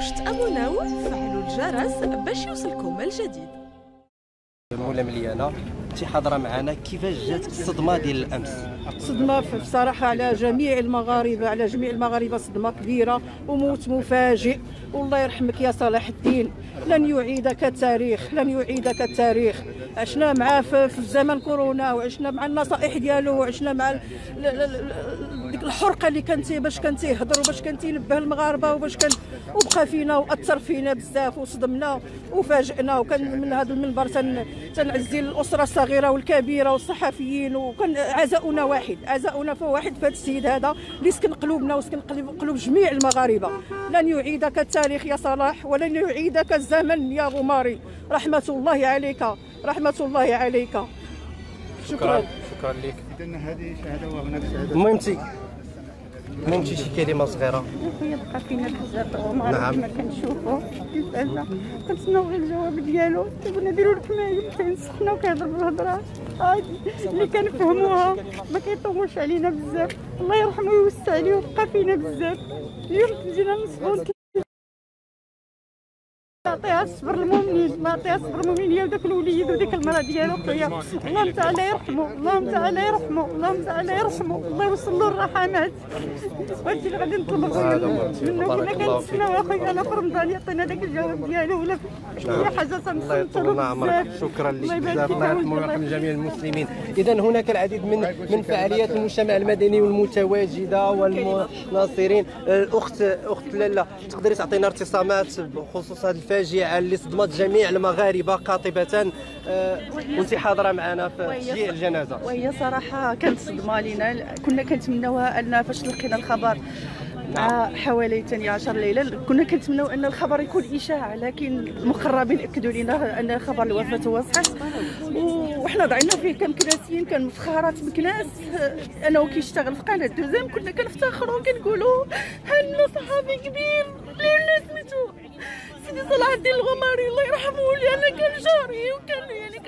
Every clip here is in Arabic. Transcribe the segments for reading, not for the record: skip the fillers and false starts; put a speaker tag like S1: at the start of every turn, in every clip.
S1: واش تابوناو فعلوا الجرس باش يوصلكم الجديد.
S2: مولا مليانه انت حاضره معنا، كيفاش جاتك الصدمه ديال الامس؟
S3: صدمه بصراحه على جميع المغاربه، صدمه كبيره وموت مفاجئ. والله يرحمك يا صلاح الدين، لن يعيدك التاريخ. عشنا معاه في زمن كورونا، وعشنا مع النصائح ديالو، وعشنا مع ديك الحرقه اللي باش كان تيهضر وباش كان تينبه المغاربه وباش كان وبقى فينا واثر فينا بزاف وصدمنا وفاجئنا. وكان من هذا المنبر تنعزي الاسره الصغيره والكبيره والصحفيين، وكان عزاؤنا فواحد في هذا السيد هذا اللي سكن قلوبنا وسكن قلوب جميع المغاربه. لن يعيدك التاريخ يا صلاح، ولن يعيدك الزمن يا غماري. رحمه الله عليك. شكرا
S2: لك.
S4: اذا هذه شهاده وهناك شهاده.
S2: المهم شي كلمه صغيره.
S3: خويا بقى فينا بزاف غماري.
S2: نعم.
S3: كما كنشوفوا كيفاش كنتسناو غير الجواب ديالو. كنا نديروا الحمايه كان سخنا وكيهضر بالهضره عادي اللي كنفهموها، ما كيطولش علينا بزاف. الله يرحمه ويوسع عليه وبقى فينا بزاف. اليوم جينا نصبروا. يعطيها الصبر المؤمنين، هي وداك الوليد وديك المراه ديالو خويا. اللهم تعالى يرحمه، الله يوصل له الرحمات. وهادشي اللي غادي نطلبوا منه. كنا كنتسناو اخويا انا في رمضان يعطينا داك الجواب ديالو، ولا شي حاجه
S2: الله يطول لنا عمرك. شكرا لك بزاف، الله يرحمه ويرحم جميع المسلمين. اذا هناك العديد من فعاليات المجتمع المدني والمتواجده والناصرين. الاخت لاله، تقدري تعطينا ارتسامات بخصوص هذه الفاجعه اللي صدمت جميع المغاربه قاطبه، وانت حاضره معنا في تشييع الجنازه؟
S5: وهي صراحه كانت صدمه لينا. كنا كنتمناوها ان فاش لقينا الخبر مع حوالي 12 ليله كنا كنتمناو ان الخبر يكون اشاعه، لكن المقربين اكدوا لنا ان خبر الوفاه هو صحيح. وحنا ضعنا فيه كمكناسيين، كمفخرات مكناس انه كيشتغل في قناه دوزام. كنا كنفتخروا وكنقولوا عندنا صحافي كبير اللي سميتو سيدي صلاح الدين الغماري الله يرحمه، لان كان جاري وكان يعني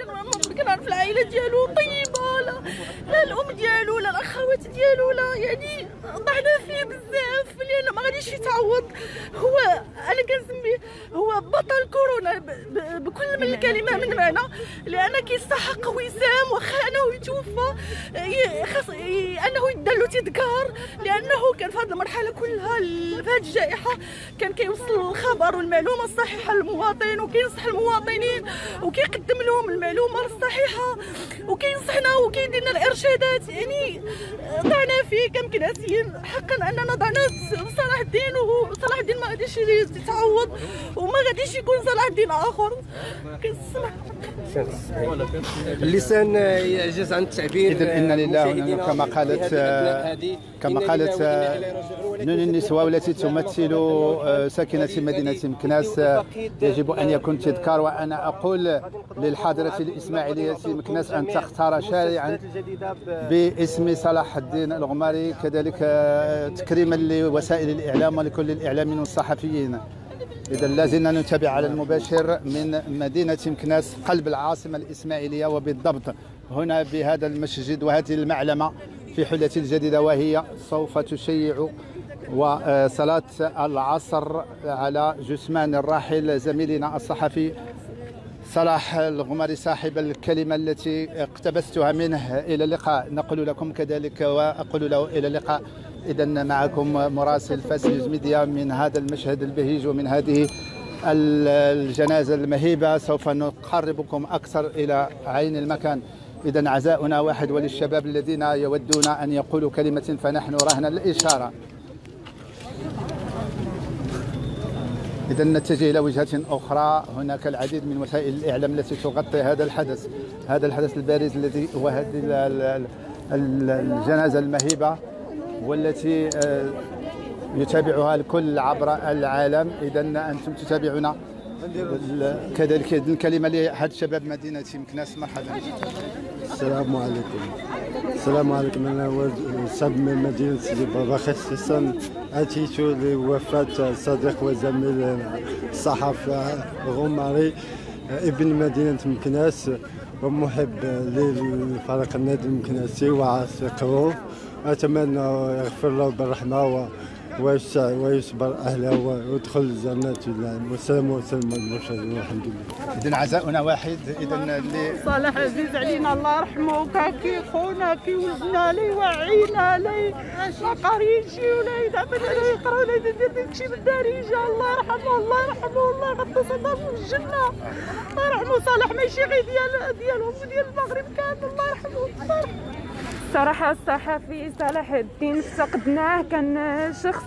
S5: كنعرف العائله ديالو طيبه، لا الام ديالو لا الاخوات ديالو، لا يعني ضعنا فيه بزاف لان ما غاديش يتعوض. هو انا كنسميه هو بطل كورونا بكل من الكلمه من معنى، لان كيستحق وسام. واخا انه يتوفى خاص انه يدار له تذكار، لانه كان في هذه المرحله كلها في هذه الجائحه كان كيوصل الخبر والمعلومه الصحيحه للمواطن، وكينصح المواطنين وكيقدم لهم المعلومه الصحيحه وكينصحنا وكيدير لنا الارشادات. يعني ضعنا فيه كمكناسيين حقا اننا ضعنا في صلاح الدين، وصلاح الدين ما غاديش يتعوض وما غاديش يكون صلاح الدين اخر. كنسمع
S2: اللسان يعجز عن التعبير.
S4: اذا انا لله كما قالت نون النسوة والتي تمثل ساكنة مدينة مكناس، يجب أن يكون تذكار. وأنا أقول للحاضرة الإسماعيلية مكناس أن تختار شارعا باسم صلاح الدين الغماري، كذلك تكريما لوسائل الإعلام ولكل الإعلاميين والصحفيين. إذا لازلنا نتابع على المباشر من مدينة مكناس قلب العاصمة الإسماعيلية، وبالضبط هنا بهذا المسجد وهذه المعلمة في حلة الجديدة، وهي سوف تشيع وصلاة العصر على جثمان الراحل زميلنا الصحفي صلاح الغماري صاحب الكلمة التي اقتبستها منه. إلى اللقاء نقول لكم كذلك وأقول له إلى اللقاء. إذا معكم مراسل فاس نيوز ميديا من هذا المشهد البهيج ومن هذه الجنازة المهيبة. سوف نقربكم أكثر إلى عين المكان. إذا عزاؤنا واحد، وللشباب الذين يودون أن يقولوا كلمة فنحن رهن الإشارة. إذا نتجه إلى وجهة أخرى. هناك العديد من وسائل الإعلام التي تغطي هذا الحدث البارز الذي هو هذه الجنازة المهيبة، والتي يتابعها الكل عبر العالم. إذا أنتم تتابعون كذلك الكلمة لأحد شباب مدينة مكناس. مرحبا.
S6: السلام عليكم. أنا شاب من مدينة سيدي بابا، خصيصا أتيت لوفاة صديق وزميل الصحفي غماري ابن مدينة مكناس ومحب لفريق النادي المكناسي وعاشقه. أتمنى يغفر له بالرحمة ويصبر أهله ويدخل جنة الله. والسلام والسلام على المرسلين والحمد لله.
S4: إذن عزاؤنا واحد. إذن اللي
S3: صالح عزيز علينا الله يرحمه، كان كيخونا كيوزنا لي وعينا لي ما قاريين شي ولا يدعم ولا يقرا ولا يدير داكشي بالدارجه. الله يرحمه الله يرحمه الله يغطي صدره في الجنه. الله يرحمه صالح ماشي غير ديالهم وديال المغرب كامل. الله يرحمه.
S7: صراحة الصحفي صلاح الدين افتقدناه، كان شخص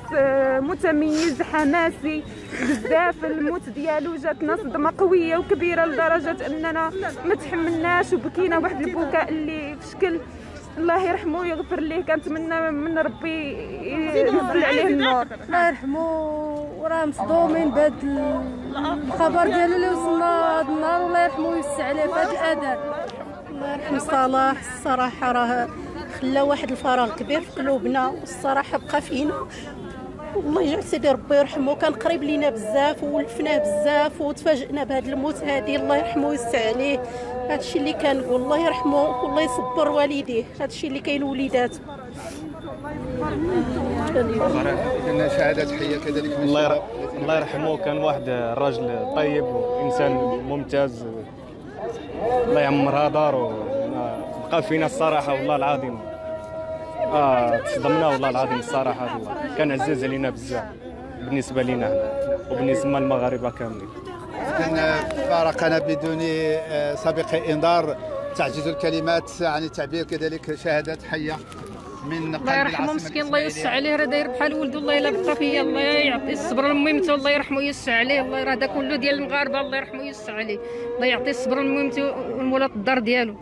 S7: متميز حماسي بزاف. الموت ديالو جاتنا صدمة قوية وكبيرة لدرجة اننا ما تحملناش وبكينا واحد البكاء اللي في شكل الله يرحمه ويغفر ليه. كنتمنى من ربي ينزل عليه النور.
S8: الله يرحمه، وراه مصدومين بهذا الخبر ديالو اللي وصلنا هذا النهار. الله يرحمه ويوسع عليه في هذا الاذان.
S3: الله يرحم صلاح، الصراحه راه خلى واحد الفراغ كبير في قلوبنا، والصراحه بقى فينا. والله يجعل سيدي ربي يرحمه، كان قريب لينا بزاف وولفناه بزاف وتفاجئنا بهذا الموت هذه. الله يرحمه ويوسع عليه. هذا الشيء اللي كنقول، الله يرحمه والله يصبر والديه. هذا الشيء اللي كاين وليداته.
S4: إذن شهادة تحية كذلك.
S9: الله يرحمه، كان واحد الراجل طيب وإنسان ممتاز. الله يعمرها دارو. بقى فينا الصراحة والله العظيم. تصدمنا والله العظيم الصراحة. والله كان عزيز علينا بزاف بالنسبة لنا هنا وبالنسبة للمغاربة كاملين.
S4: إذن فارقنا بدون سابق إنذار. تعجز الكلمات عن التعبير. كذلك شهادة تحية من
S8: الله يرحمه مسكين، الله يوسع عليه. راه داير بحال ولده، الله الا بقى فيا. الله يعطي الصبر لميمته، الله يرحمه ويوسع عليه. الله راه هذا كله ديال المغاربه، الله يرحمه ويوسع عليه. الله يعطي الصبر لميمته ومولات الدار ديالو.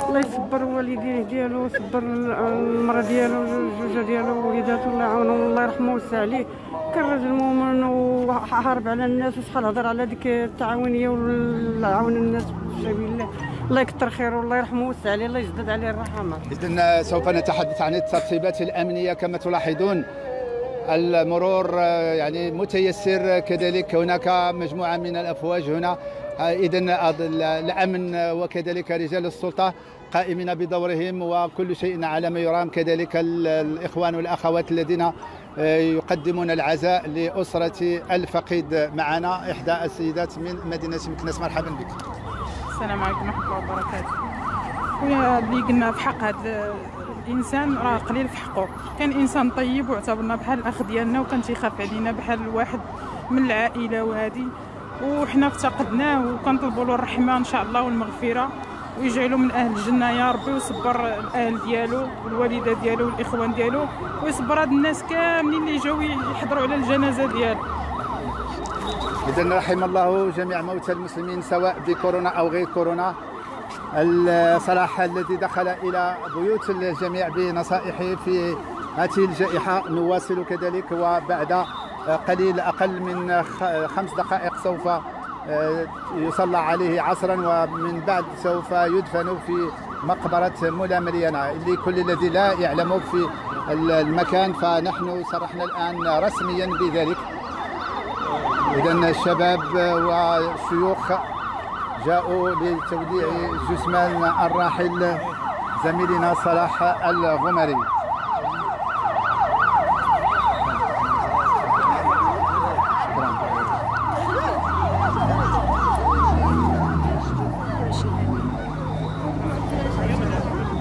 S3: الله يصبر والديه ديالو ويصبر المراه ديالو والزوجه ديالو ووليداتو. الله يعاونهم الله يرحمه ويوسع عليه. كان راجل مؤمن وحارب على الناس، وشحال هضر على ديك التعاونيه والعون الناس في سبيل الله. الله يكثر خيره والله يرحمه ويوسع عليه. الله يجدد عليه الرحمه.
S4: إذن سوف نتحدث عن الترتيبات الأمنية. كما تلاحظون المرور يعني متيسر. كذلك هناك مجموعة من الأفواج هنا. إذن الأمن وكذلك رجال السلطة قائمين بدورهم وكل شيء على ما يرام. كذلك الإخوان والأخوات الذين يقدمون العزاء لأسرة الفقيد. معنا إحدى السيدات من مدينة مكناس. مرحبا بك.
S10: السلام عليكم ورحمة الله وبركاته. خويا اللي قلنا في حق هذا الانسان راه قليل في حقه. كان انسان طيب واعتبرنا بحال الاخ ديالنا، وكان تيخاف علينا بحال واحد من العائله وهذه، وحنا افتقدناه وكنطلبوا له الرحمه ان شاء الله والمغفره، ويجعلوا من اهل الجنه يا ربي، ويصبر الاهل ديالو والوالده ديالو والاخوان ديالو، ويصبر هاد الناس كاملين اللي جاو يحضروا على الجنازه ديالو.
S4: إذن رحم الله جميع موتى المسلمين سواء بكورونا أو غير كورونا. الصلاح الذي دخل إلى بيوت الجميع بنصائحه في هذه الجائحة. نواصل كذلك، وبعد قليل أقل من 5 دقائق سوف يصلى عليه عصرا، ومن بعد سوف يدفن في مقبرة مولا مريانا. لكل الذي لا يعلم في المكان فنحن صرحنا الآن رسميا بذلك. إذن الشباب والشيوخ جاءوا لتوديع جثمان الراحل زميلنا صلاح الغمري.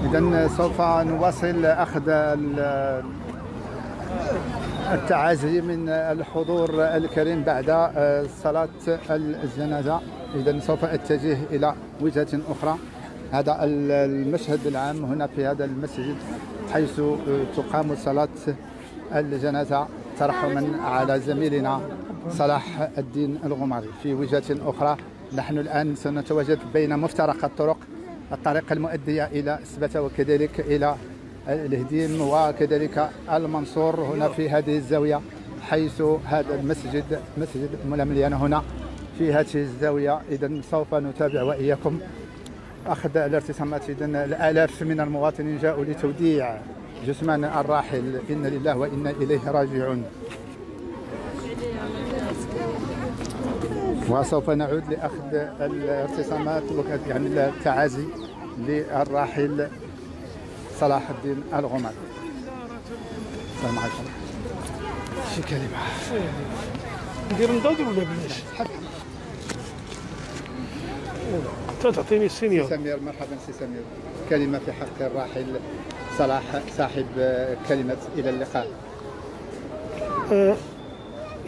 S4: إذن سوف نواصل أخذ التعازي من الحضور الكريم بعد صلاة الجنازة. إذن سوف أتجه إلى وجهة أخرى. هذا المشهد العام هنا في هذا المسجد حيث تقام صلاة الجنازة ترحما على زميلنا صلاح الدين الغمري. في وجهة أخرى نحن الآن سنتواجد بين مفترق الطريق المؤدية إلى سبتة وكذلك إلى الهديم وكذلك المنصور، هنا في هذه الزاوية حيث هذا المسجد مسجد مولا مريانا هنا في هذه الزاوية. إذن سوف نتابع وإياكم أخذ الارتسامات. إذن الآلاف من المواطنين جاءوا لتوديع جثمان الراحل. إنا لله وإنا إليه راجعون. وسوف نعود لأخذ الارتسامات يعني التعازي للراحل صلاح الدين الغمري. السلام عليكم.
S11: شي كلمة
S12: ندير نضاد ولا بلاش؟ تعطيني السينيور.
S4: سمير مرحبا سي سمير، كلمة في حق الراحل صلاح صاحب كلمة إلى اللقاء.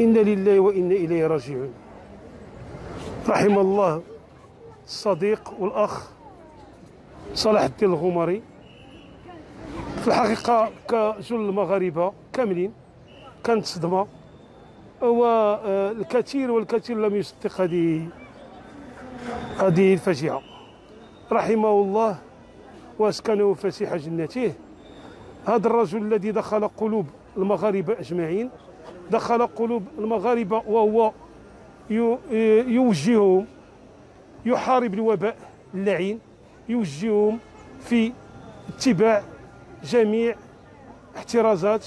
S12: إنا لله وإنا إليه راجعون. رحم الله الصديق والأخ صلاح الدين الغمري. في الحقيقة كجل المغاربة كاملين كانت صدمة، والكثير والكثير لم يصدق هذه الفاجعة. رحمه الله واسكنه فسيح جنته. هذا الرجل الذي دخل قلوب المغاربة أجمعين، دخل قلوب المغاربة وهو يوجههم، يحارب الوباء اللعين، يوجههم في اتباع جميع احترازات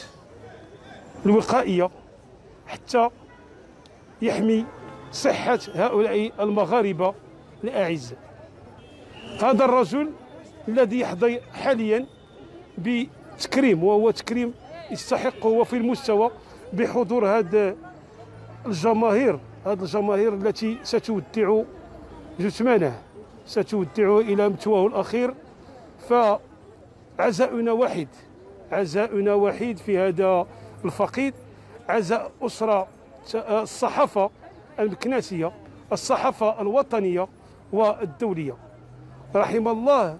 S12: الوقائية حتى يحمي صحة هؤلاء المغاربة الأعزاء. هذا الرجل الذي يحظى حاليا بتكريم، وهو تكريم يستحق، هو في المستوى بحضور هذه الجماهير التي ستودع جثمانه، ستودعه إلى متواه الأخير. فعزاؤنا واحد في هذا الفقيد، عزاء أسرة الصحافة المكناسية، الصحافة الوطنية والدولية. رحم الله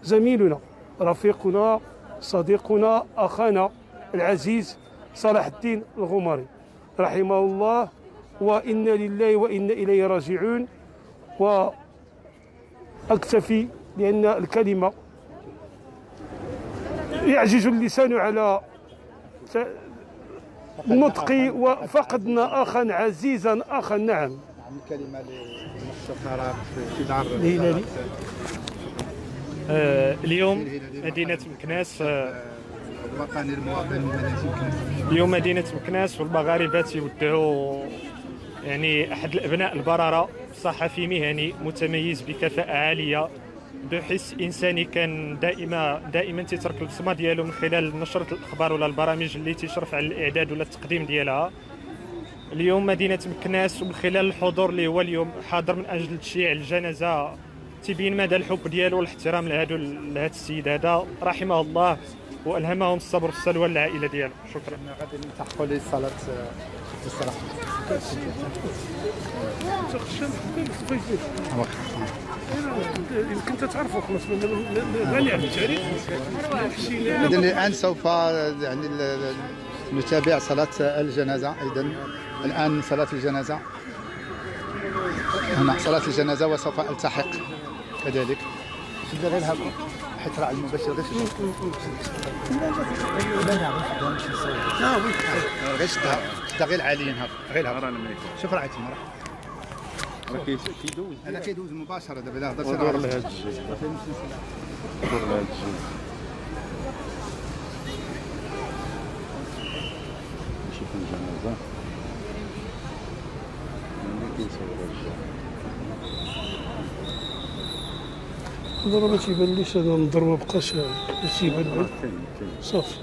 S12: زميلنا رفيقنا صديقنا أخانا العزيز صلاح الدين الغمري، رحمه الله، وإنا لله وإنا إليه راجعون. وأكتفي لأن الكلمة يعجز اللسان على نطقي، وفقدنا أخا عزيزا، أخا نعم.
S4: كلمة للمستشارات في دار
S13: الهلالي. اليوم مدينة مكناس،
S4: الوطني المواطن من مدينة مكناس،
S13: اليوم مدينة مكناس والمغاربة تودعوا يعني أحد الأبناء البررة، صحفي مهني متميز بكفاءة عالية، بحس إنساني كان دائما تترك البصمة ديالو من خلال نشرة الأخبار ولا البرامج اللي تشرف على الإعداد ولا التقديم ديالها. اليوم مدينة مكناس ومن خلال الحضور اللي هو اليوم حاضر من أجل تشييع الجنازة تبين مدى الحب ديالو والاحترام لهذا السيد هذا، رحمه الله والهمهم الصبر والسلوى للعائله ديالو. شكرا.
S4: غادي نلتحقوا لصلاه الاستراحه.
S12: يمكن تعرفوا خلاص غني عن التعريف.
S4: اذا الان سوف يعني نتابع صلاه الجنازه. اذا الان صلاه الجنازه، هنا صلاه الجنازه، وسوف التحق كذلك. غير هكا حيت راه المباشر غير غير شدها غير العاليين هكا غير هكا. شوف راه تما راه كيدوز، انا كيدوز مباشره دابا الا هضرت راه
S12: لهذا الشيء.
S14: نشوف الجنازه
S12: هذا ما تيبانليش، هذا النظر ما بقاش تيبان بعد صافي.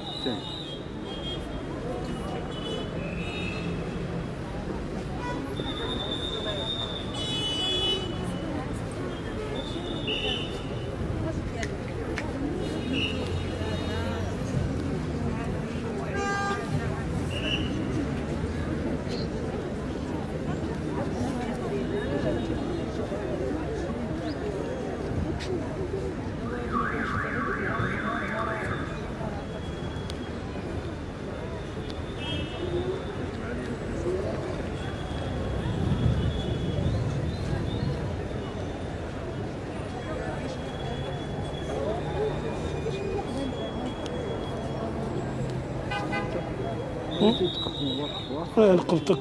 S12: نقبطك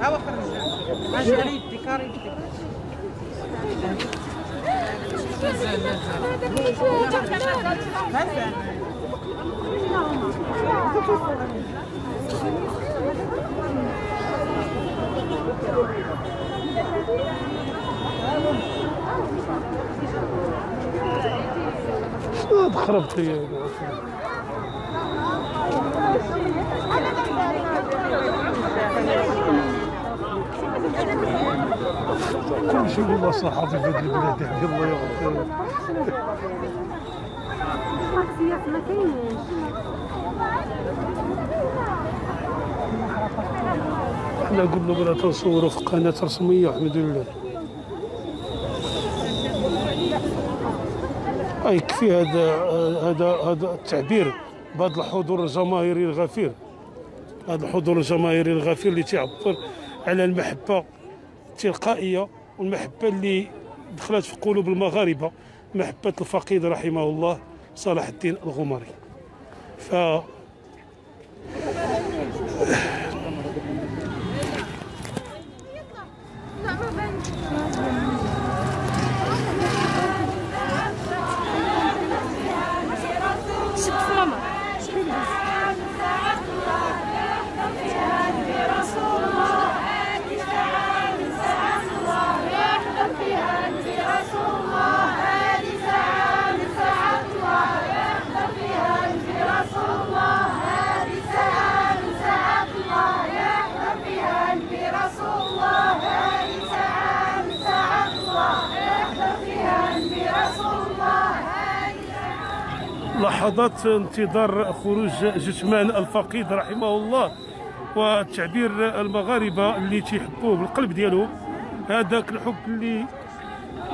S3: هاو خرج
S12: خربت هي كل شيء والله صحافي في هذه البلاد هذه الله يغفر.
S7: الشخصيات ما كاينينش.
S12: حنا قلنا بلا تصوروا في قناة رسمية الحمد لله. يكفي هذا التعبير بهذا الحضور الجماهيري الغفير. هذا الحضور الجماهيري الغفير اللي تعبر على المحبة التلقائية والمحبة اللي دخلت في قلوب المغاربة، محبة الفقيد رحمه الله صلاح الدين الغماري. ف لحظات انتظار خروج جثمان الفقيد رحمه الله، والتعبير المغاربه اللي تيحبوه بالقلب ديالهم، هذاك الحب اللي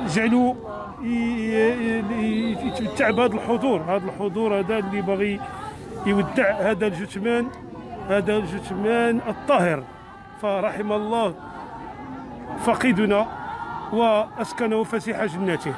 S12: جعلوا يتمتع بهذا الحضور، هذا اللي باغي يودع هذا الجثمان الطاهر. فرحم الله فقيدنا واسكنه فسيح جناته.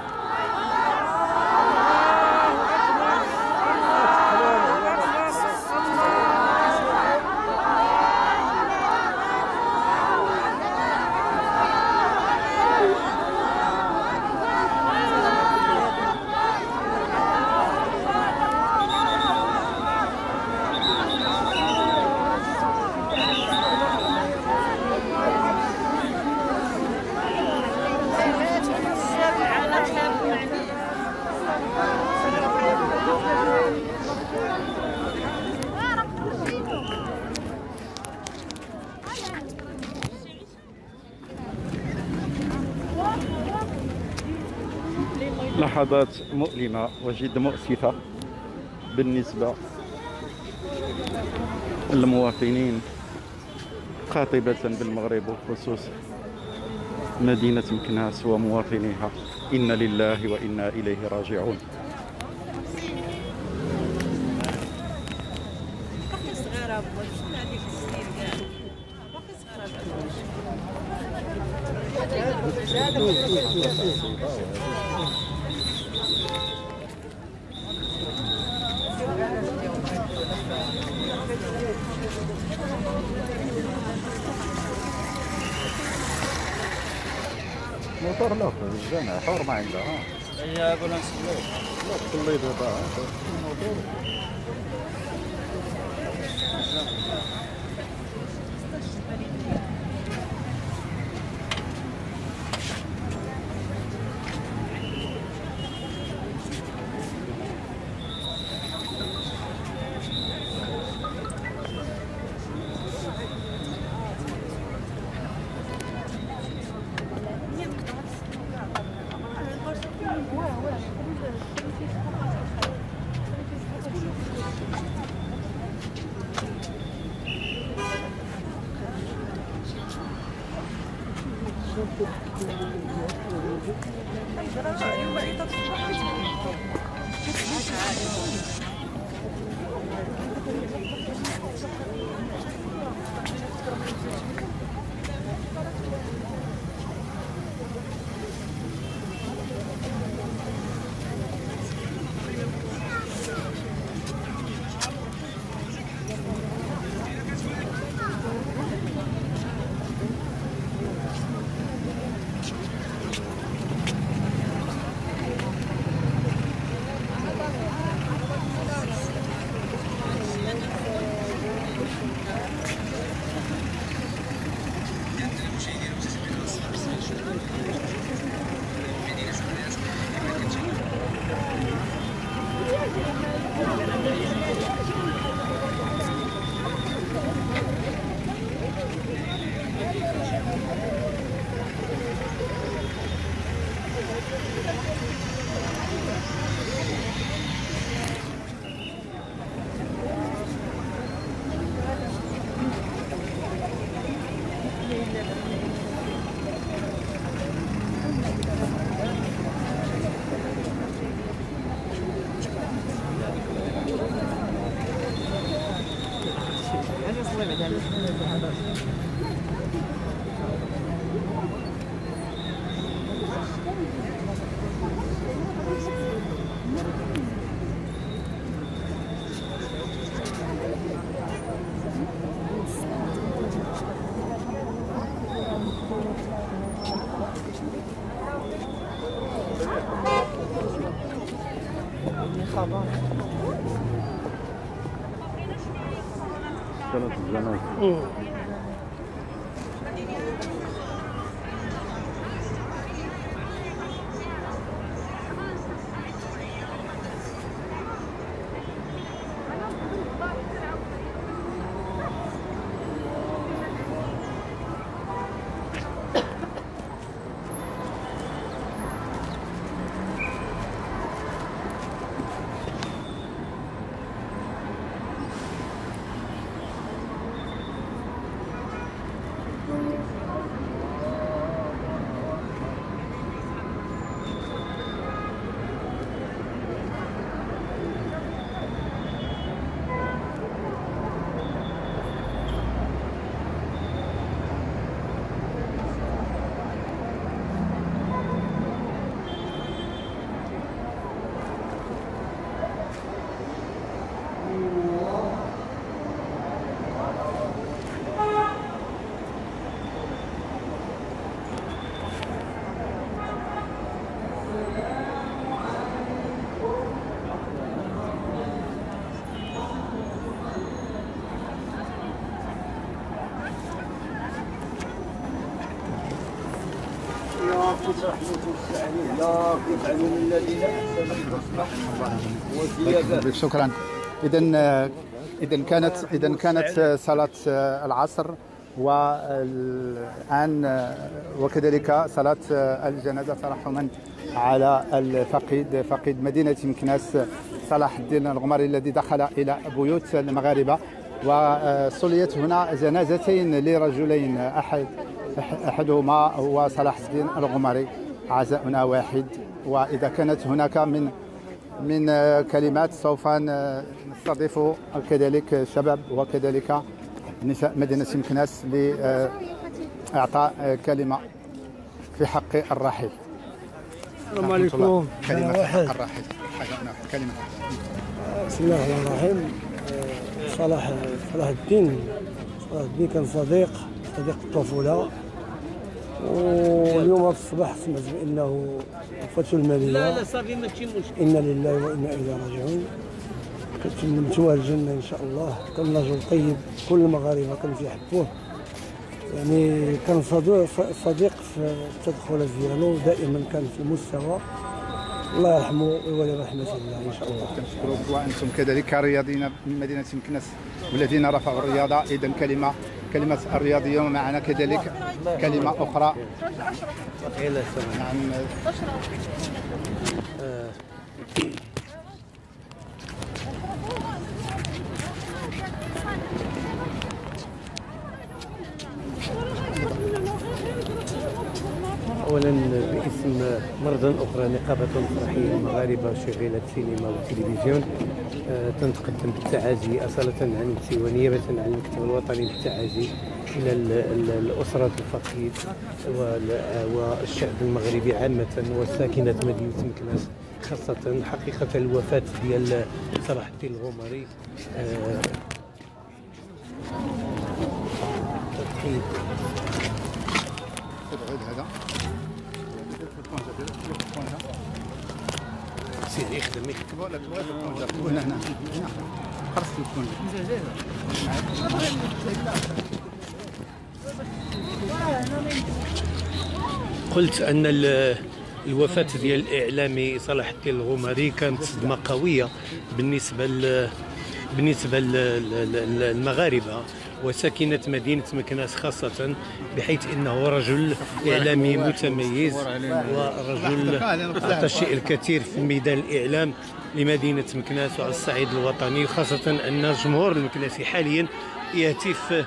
S14: لحظات مؤلمة وجد مؤسفة بالنسبة للمواطنين قاطبة بالمغرب وخصوص مدينة مكناس ومواطنيها. إنا لله وإنا إليه راجعون.
S4: موتور لا الجامع حور ما عندها. هي امبولانس لا تخلي دابا الموتور. شكرا. إذا كانت صلاة العصر، والآن وكذلك صلاة الجنازة ترحما على فقيد مدينة مكناس صلاح الدين الغماري الذي دخل إلى بيوت المغاربة. وصليت هنا جنازتين لرجلين، أحدهما هو صلاح الدين الغماري، عزاؤنا واحد. وإذا كانت هناك من كلمات سوف نستضيف كذلك الشباب وكذلك نساء مدينة مكناس لإعطاء كلمة في حق الراحل.
S11: السلام عليكم.
S4: كلمة في حق الراحل. كلمة.
S11: بسم الله الرحمن الرحيم. صلاح الدين كان صديق الطفولة، واليوم في الصباح سمعت بأنه وفاته المالية.
S2: لا صافي ماشي مشكل.
S11: إنا لله وإنا إليه راجعون. كنتمنوا الجنة إن شاء الله. كان رجل طيب، كل المغاربة كانوا يحبوه، يعني كان صديق في التدخلات ديالو، دائما كان في المستوى. الله يرحمه ويولي رحمة الله إن شاء الله.
S4: كنشكروك. وأنتم كذلك رياضيين من مدينة مكناس والذين رفعوا الرياضة، إذا كلمة الرياضية، ومعنا كذلك كلمة أخرى. نعم.
S15: اولا باسم مرة اخرى نقابة المسرحيين المغاربة شغيلة السينما والتلفزيون، تنتقدم بالتعازي اصالة عن نفسي ونيابة عن المكتب الوطني بالتعازي الى الاسرة الفقيد والشعب المغربي عامة وساكنة مدينة مكناس خاصة. حقيقة الوفاة ديال صلاح الدين الغماري تضحية. سيدي يخدم يكتبوا لك هنا خرجت تكون قلت ان الوفاة ديال الإعلامي صلاح الدين الغماري كانت صدمة قوية بالنسبة للمغاربة وساكنة مدينة مكناس خاصة، بحيث أنه رجل إعلامي متميز ورجل أعطى الشيء الكثير في ميدان الإعلام لمدينة مكناس وعلى الصعيد الوطني، خاصة أن الجمهور المكناسي حاليا يهتف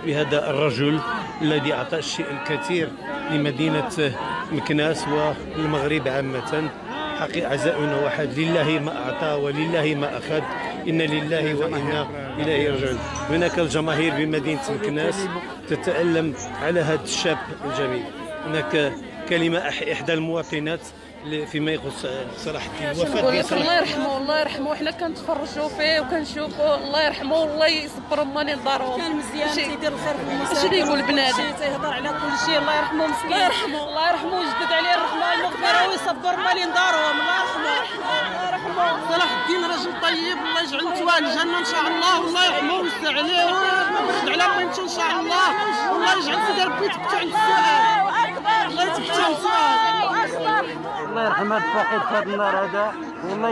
S15: بهذا الرجل الذي أعطى الشيء الكثير لمدينة مكناس والمغرب عامة. حقيقة عزاؤنا واحد، لله ما أعطى ولله ما أخذ،
S16: إنا لله وإنا إليه راجعون. هناك الجماهير بمدينة مكناس تتألم على هذا الشاب الجميل. هناك كلمة إحدى المواطنات فيما يخص صلاح الدين الوفاة ديال صلاح.
S17: الله يرحمه الله يرحمه، حنا كنتفرجوا فيه وكنشوفوا. الله يرحمه والله يصبر مالين دارهم.
S18: كان مزيان تيدير الخير في المساجد.
S17: شنو يقول بنادم؟
S18: تيهضر على كل شيء. الله يرحمه مسكين.
S17: الله يرحمه
S18: الله يرحمه ويجدد عليه الرحمه والمغفره ويصبر مالين دارهم. الله يرحمه. الله يرحمه. صلاح الدين رجل طيب، الله يجعل متواه الجنه ان شاء الله. والله يرحمه ويوسع عليه ويبرد على بنته ان شاء الله. والله يجعل سيدي ربي تبكي عند السؤال. الله يتبكي عند السؤال.
S19: الله يرحم هذا الفقيد في هذا النهار هذا. والله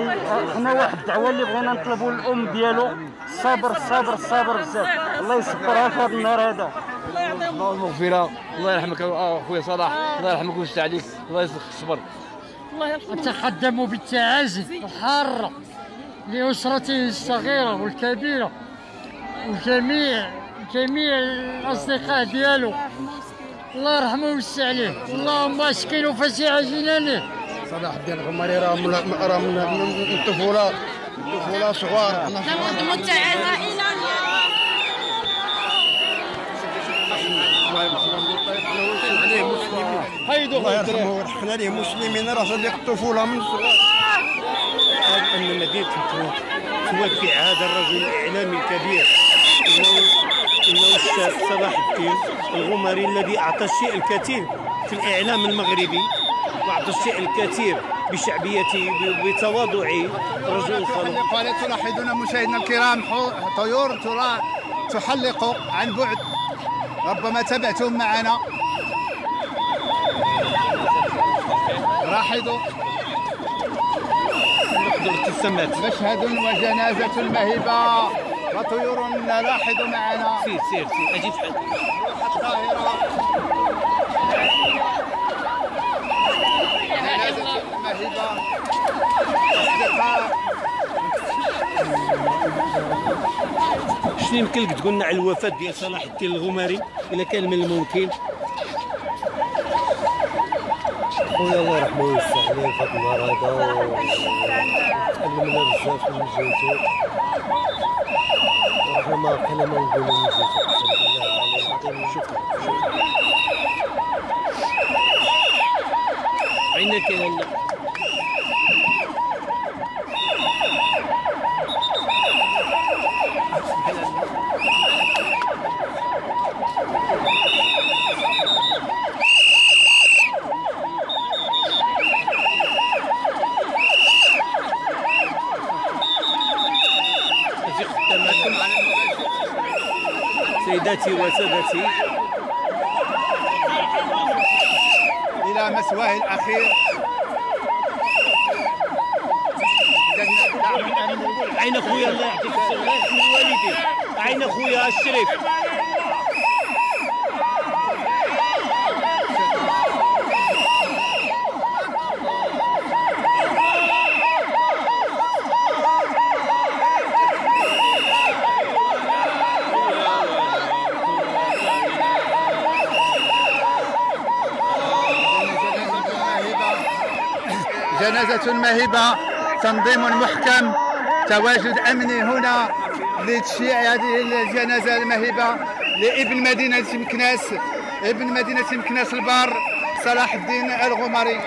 S19: حنا واحد الدعوه اللي بغينا نطلبوا للام ديالو الصبر الصبر الصبر بزاف. الله يصبرها في هذا النهار هذا.
S18: الله يعطيهم
S20: المغفره. الله يرحمك اخويا صلاح، الله يرحمك ويوسع عليك، الله يرزقك الصبر.
S18: الله يرحمه.
S21: نتقدم بالتعازي الحاره لاسرته الصغيره والكبيره وجميع الاصدقاء ديالو. الله يرحمه ويوسع عليه. اللهم اسكنوا فسيح جنانه.
S22: صلاح الدين الغماري راه من الطفوله صغار.
S18: كنقدموا التعازي
S22: الله يرحمه ويرحمنا عليه مسلمين. راه ديك الطفوله من الصغار.
S16: أن مدينة مكناس تودع هذا الرجل الإعلامي الكبير إنه الشاب صلاح الدين الغماري الذي أعطى الشيء الكثير في الإعلام المغربي، وأعطى الشيء الكثير بشعبيته بتواضعه. رجل خلوق.
S4: قال تلاحظون مشاهدينا الكرام طيور تحلق عن بعد، ربما تابعتم معنا. لاحظوا مشهد وجنازة مهبة وطيور. لاحظوا معنا.
S16: سير أجيب حد.
S4: جنازة مهبة أصدقاء.
S16: شنو يمكن لك تقول لنا على الوفاة ديال صلاح الدين الغماري إذا كان من الممكن؟
S15: خويا الله يرحمه ويوسع عليه في هذا النهار هذا، وتعلمنا بزاف من جهته. رحنا ما بقينا ما نقولوا من جهته. الحمد لله.
S16: شكرا. عينك يا هلا. سيداتي وسادتي
S4: إلى مسواه الأخير.
S16: عين أخويا الله يعطيك الصحة، الله يرحم الوالدين. عين أخويا الشريف.
S4: جنازة مهبة، تنظيم محكم، تواجد أمني هنا لتشييع هذه الجنازة المهبة لابن مدينة مكناس البار صلاح الدين الغماري.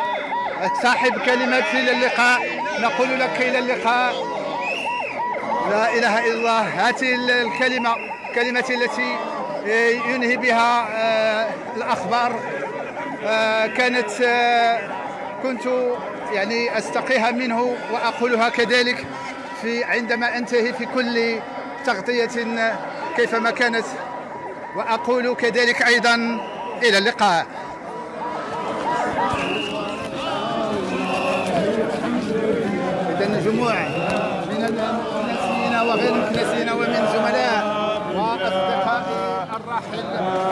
S4: صاحب كلمة إلى اللقاء، نقول لك إلى اللقاء. لا إله إلا الله. هذه الكلمة التي ينهي بها الأخبار كنت يعني أستقيها منه وأقولها كذلك عندما أنتهي في كل تغطية كيفما كانت، وأقول كذلك أيضا إلى اللقاء. إذن جموع من المكنسيين وغير المكنسيين ومن زملاء وأصدقاء الراحل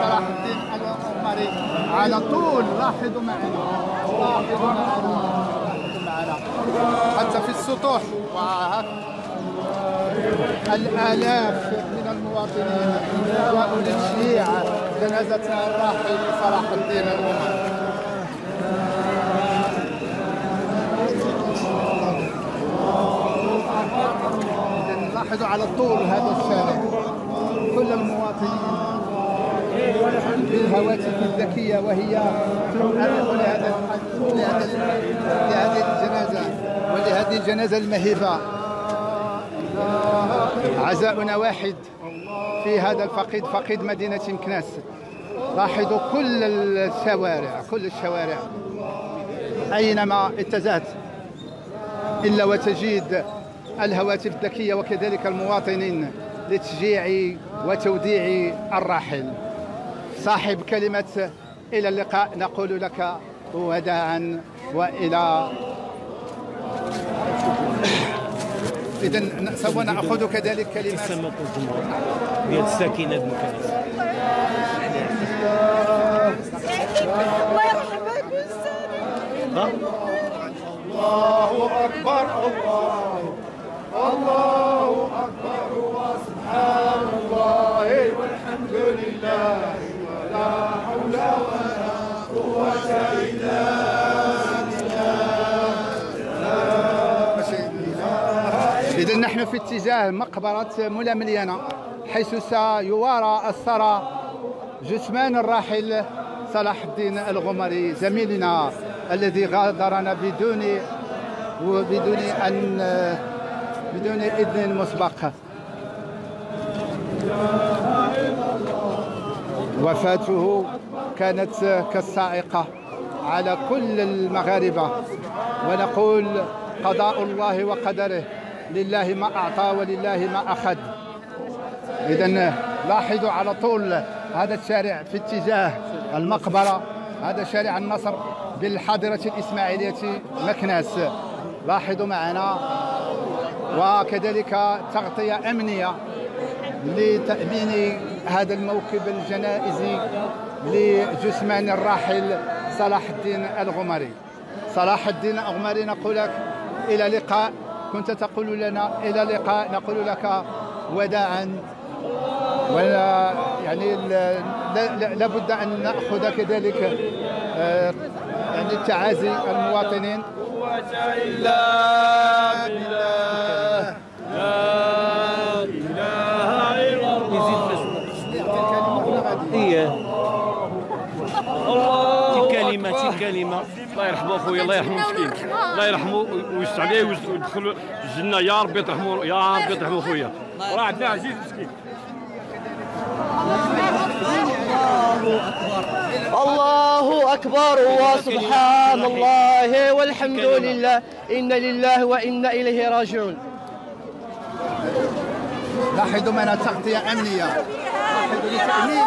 S4: صلاح الدين الغماري على طول. لاحظوا معنا حتى في السطوح الآلاف من المواطنين جاءوا لتشييع جنازة الراحل صلاح الدين الغماري. لاحظوا على طول هذا الشارع كل المواطنين بالهواتف الذكية وهي تؤرق لهذه الجنازة ولهذه الجنازة المهيبة. عزاؤنا واحد في هذا الفقيد، فقيد مدينة مكناس. لاحظوا كل الشوارع أينما اتجهت إلا وتجد الهواتف الذكية وكذلك المواطنين لتشجيع وتوديع الراحل. صاحب كلمة إلى اللقاء نقول لك وداعا وإلى إذن سوف نأخذ كذلك كلمة
S16: ديال الساكنة بمكناس.
S18: الله يرحمك بالسلامة.
S4: الله أكبر الله أكبر وسبحان الله والحمد لله ولا حول ولا قوة إلا بالله. إذا نحن في اتجاه مقبرة مولا مليانة حيث سيوارى الثرى جثمان الراحل صلاح الدين الغمري زميلنا الذي غادرنا بدون إذن مسبق. وفاته كانت كالصاعقة على كل المغاربة، ونقول قضاء الله وقدره، لله ما أعطى ولله ما أخذ. إذن لاحظوا على طول هذا الشارع في اتجاه المقبرة، هذا شارع النصر بالحاضرة الإسماعيلية مكناس. لاحظوا معنا، وكذلك تغطية أمنية لتأمين هذا الموكب الجنائزي لجثمان الراحل صلاح الدين الغمري. صلاح الدين الغمري نقول لك إلى لقاء، كنت تقول لنا إلى لقاء، نقول لك وداعا. ولا يعني لابد أن نأخذ كذلك يعني تعازي المواطنين. إلا بالله لا إله إلا
S16: الله. كلمة الله يرحمه خويا، الله يرحمه مسكين، الله يرحمه ويوسع عليه ويدخل الجنة يا ربي يرحمه، يا ربي يرحمه خويا، راه عندنا عزيز مسكين.
S2: الله أكبر وسبحان الله والحمد لله، إنا لله وإنا إليه راجعون.
S4: لاحظوا معنا تغطية أمنية، لاحظوا لتأمين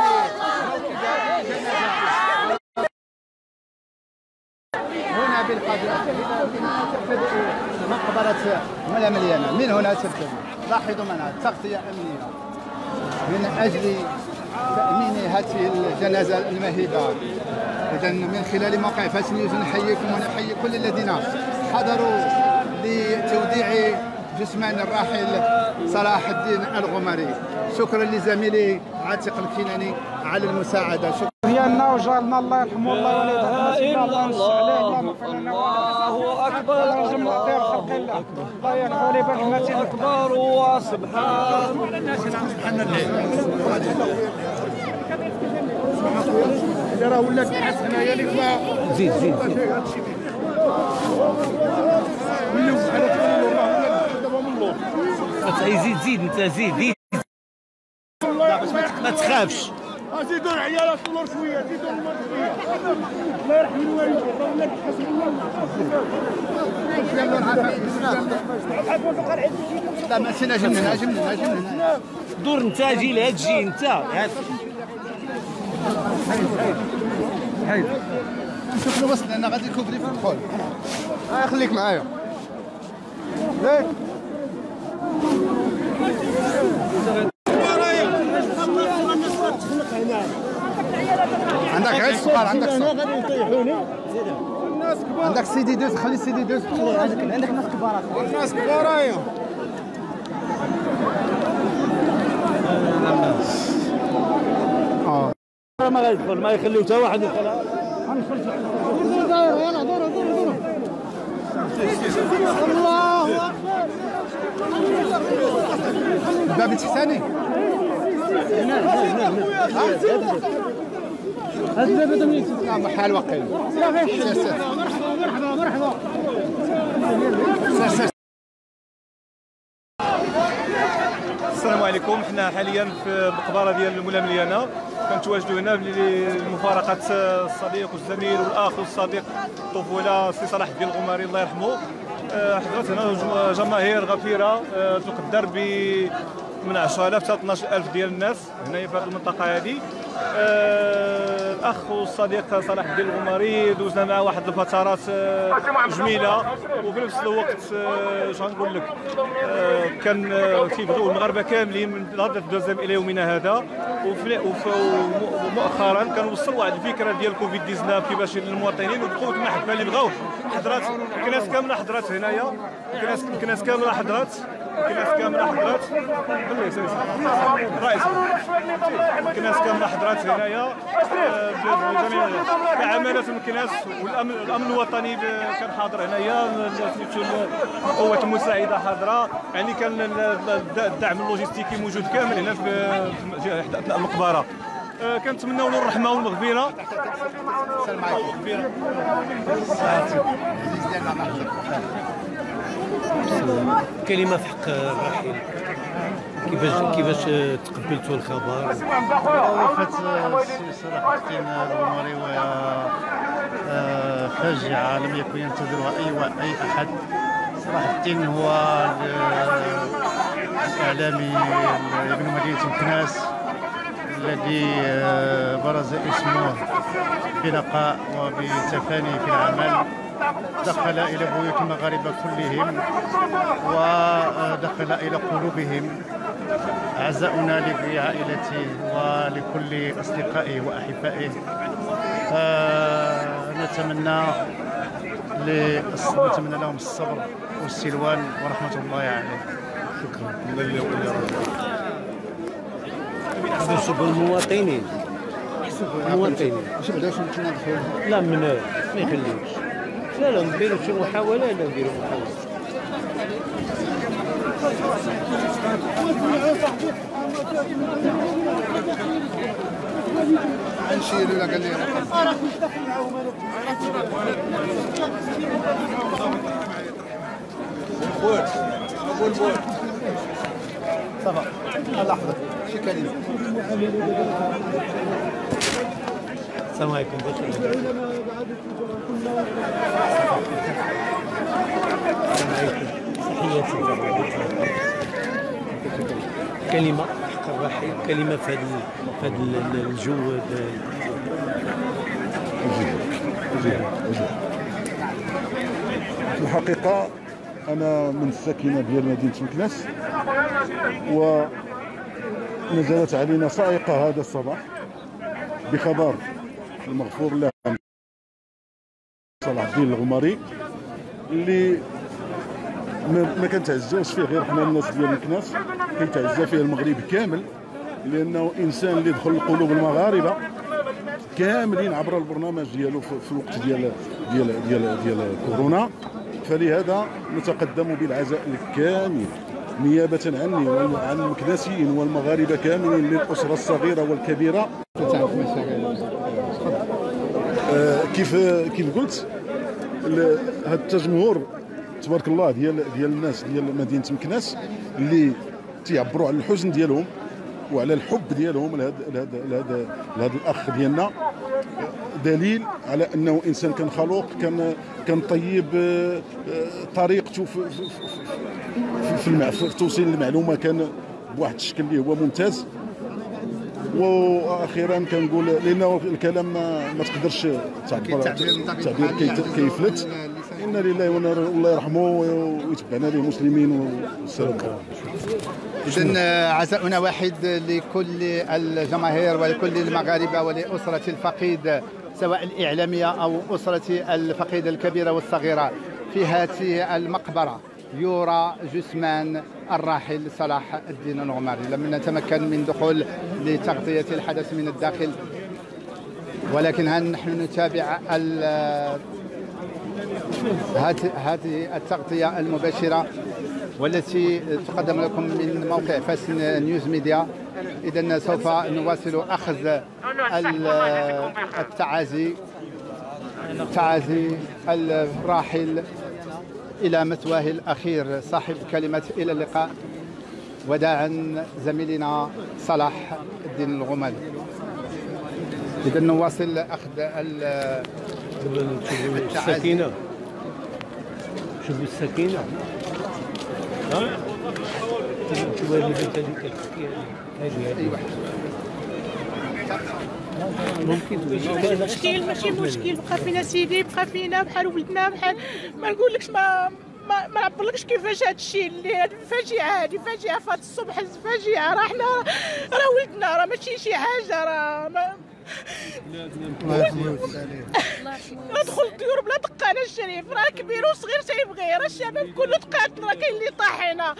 S4: هنا بالقادرة مقبرة مولا مليانة، من هنا تبتدئ. لاحظوا معنا تغطية أمنية من أجل تأمين هذه الجنازة المهيبة. إذا من خلال موقع فاس نيوز نحييكم ونحيي كل الذين حضروا لتوديع جثمان الراحل صلاح الدين الغمري. شكرا لزميلي عاتق الكناني على المساعدة. شكرا
S1: ديالنا وجارنا الله يرحمه الله ولا يرحمه الله ينصر عليه اللهم اغفر لنا الله اكبر جمع خير خلق الله الله يرحمه لي برحمته اكبر وسبحان
S12: اللي راه ولات تحس هنايا اللي
S16: زيد
S12: ولاو بحال تقولوا راه دابا من اللور
S16: زيد انت زيد ما تخافش.
S12: زيدوا العيالات اللور شويه، زيدوا اللور شويه، الله يرحم الوالدين ولا تحسبوا الله.
S4: لا ماشي نجم
S16: دور انت جي لهاد الجي انت
S4: حيد نشوف له وسط لان غادي يكوفري في الدخول. خليك معايا ياك عندك غير السؤال، عندك عندك سيدي دوز، خلي سيدي دوز، عندك ناس كبار، الناس كبار ايوا
S16: ما غيدخل، ما يخليو حتى واحد يدخل.
S12: الله اكبر
S4: الباب التحتاني
S1: هذا الباب
S4: لا محال وقيل
S1: مرحبا
S5: السلام عليكم. حنا حاليا في المقبره ديال المولى مليانه، كنتواجدوا هنا لمفارقه الصديق والزميل والاخ والصديق الطفوله سي صلاح الدين الغماري الله يرحمه. حضرت هنا جماهير غفيره تقدر من 10,000 حتى 12,000 ديال الناس هنا في هذه المنطقه هذه. الاخ والصديق صلاح الدين الغماري دوزنا معه واحد الفترات جميله، وفي نفس الوقت شنقول لك كان كيبغيو المغاربه كاملين من نهار دوزهم الى يومنا هذا. ومؤخرا كنوصل واحد الفكره ديال كوفيد 19 كيفاش للمواطنين وبقوه المحبه اللي بغاو. حضرات الناس كامله حضرات هنايا، الناس كامله حضرات الناس كامله حضرات الرئيس الناس كامله حضرات هنايا كعماله في الكناس والامن الوطني كان حاضر هنايا، القوات المساعده حاضره، يعني كان الدعم اللوجستيكي موجود كامل هنا في اثناء المقبره. كنتمناو له الرحمه والمغفره. السلام عليكم.
S15: كلمه في حق الرحيل، كيفاش تقبلتوا الخبر؟
S6: وفاة السي صلاح الدين الغماري وهي فاجعه لم يكن ينتظرها اي احد. صلاح الدين هو الاعلامي ابن مدينه مكناس الذي برز اسمه بنقاء وبتفاني في العمل، دخل إلى بيوت المغاربة كلهم ودخل إلى قلوبهم. عزاؤنا لعائلته ولكل أصدقائه وأحبائه. نتمنى لهم الصبر والسلوان ورحمة الله عليه.
S15: شكرا. بالنسبة للمواطنين لا ما يخليوش، لا نديروا شي محاولة، لا نديروا محاولة.
S4: نشير ولا قال لي بول صافا لحظة شي كلمة.
S15: السلام عليكم. تحياتي. كلمة حق الرحيل، كلمة في هذا الجو.
S23: في الحقيقة أنا من الساكنة ديال مدينة مكناس، ونزلت علينا صاعقة هذا الصباح بخبر المغفور له صلاح الدين الغماري اللي ما كنتعزاوش فيه غير حنا الناس ديال مكناس، كيتعزى فيه المغرب كامل، لانه انسان اللي دخل قلوب المغاربه كاملين عبر البرنامج ديالو في الوقت ديال كورونا. فلهذا نتقدم بالعزاء الكامل نيابه عني وعن المكناسيين والمغاربه كاملين للاسره الصغيره والكبيره. كيف قلت هذا التجمهور تبارك الله ديال الناس ديال مدينه مكناس اللي تيعبروا على الحزن ديالهم وعلى الحب ديالهم لهذا الاخ ديالنا، دليل على انه انسان كان خلوق، كان طيب، طريقته في توصيل المعلومه كان بواحد الشكل اللي هو ممتاز. واخيرا كنقول لانه الكلام ما تقدرش تعبير كيفلت. انا لله وانا الله يرحمه ويتبعنا به المسلمين والسلام.
S4: إذن عزاؤنا واحد لكل الجماهير ولكل المغاربه ولاسره الفقيد سواء الاعلاميه او اسره الفقيد الكبيره والصغيره. في هذه المقبره يرى جثمان الراحل صلاح الدين الغماري. لم نتمكن من دخول لتغطية الحدث من الداخل، ولكن ها نحن نتابع هذه التغطية المباشرة والتي تقدم لكم من موقع فاس نيوز ميديا. إذا سوف نواصل أخذ تعازي الراحل إلى مثواه الأخير صاحب كلمة إلى اللقاء، وداعا زميلنا صلاح الدين الغماري. إذا نواصل أخذ
S15: السكينة. شوفوا السكينة. ها؟ شوفوا هذه البنت هذيك. ممكن
S8: مشكل ماشي مشكل، بقى فينا سيدي، بقى فينا بحال ولدنا، بحال ما نقولكش ما نعبرلكش كيفاش هذا الشيء اللي هذه فاجعه، هذه فاجعه فهاد الصبح، فاجعه. راه حنا راه ولدنا، راه ماشي شي حاجه، راه ندخل الديور بلا دقانه الشريف، راه كبير وصغير تيبغي، راه الشباب كله تقاتل، راه كاين اللي طاح هنا.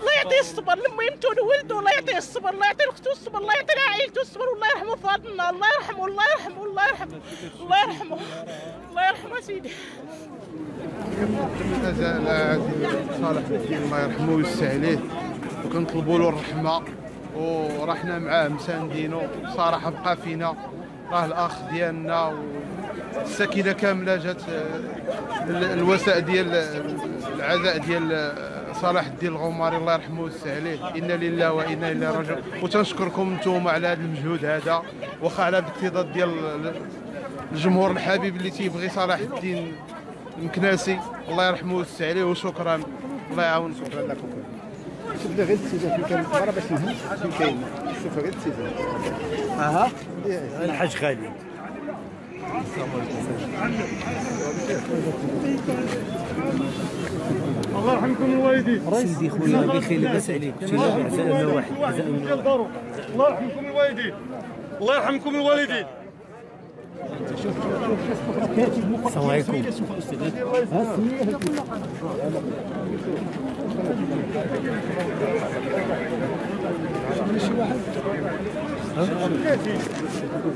S8: الله يعطيه الصبر لميمته ولولده، الله يعطيه الصبر، الله يعطي لاختو الصبر، الله يعطي لعائلته الصبر، والله يرحمه فاطمه، الله يرحمه الله يرحمه الله يرحمه الله يرحمه الله يرحمه سيدي.
S9: صالح الدين الله يرحمه ويوسع عليه، وكنطلبوا له الرحمه، وراه حنا معاه مساندينو. صراحه بقى فينا، راه الاخ ديالنا، والسكينه كامله جات الوسائل ديال العزاء ديال صلاح الدين الغماري الله يرحمه ويوسع عليه. انا لله وانا اليه راجعون. وتنشكركم نتوما على هذا المجهود هذا، واخا على الاقتضاء ديال الجمهور الحبيب اللي تيبغي صلاح الدين المكناسي الله يرحمه ويوسع عليه. وشكرا، الله يعاون.
S4: شكرا لكم. شوف غير التيزان فين كان الكبار باش نهم فين كاين. شوف غير التيزان. اها
S15: الحاج خالد.
S9: الله يرحمكم الوالدين.
S15: سيدي خويا بخير لاباس عليك. عزاءنا واحد، عزاءنا
S9: الله يرحمكم الوالدين، الله يرحمكم الوالدين.
S15: السلام عليكم.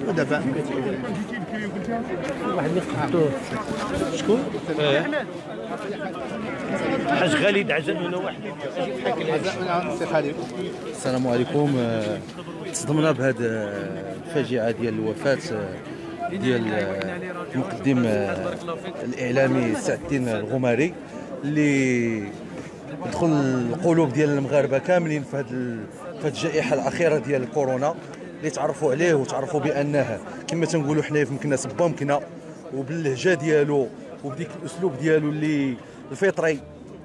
S4: ودابا
S15: واحد اللي قدوه شكون؟ حاج خالد عزاءنا واحد.
S4: عزاءنا سي خالد.
S10: السلام عليكم. تصدمنا بهذه الفاجعه ديال الوفاه ديال المقدم الاعلامي سعد الدين الغماري، اللي دخل القلوب ديال المغاربه كاملين في هذه الجائحه الاخيره ديال الكورونا، اللي تعرفوا عليه وتعرفوا بانه كما تنقولوا حنايا في مكناس بامكنه، وباللهجه ديالو وبديك الاسلوب ديالو اللي الفطري،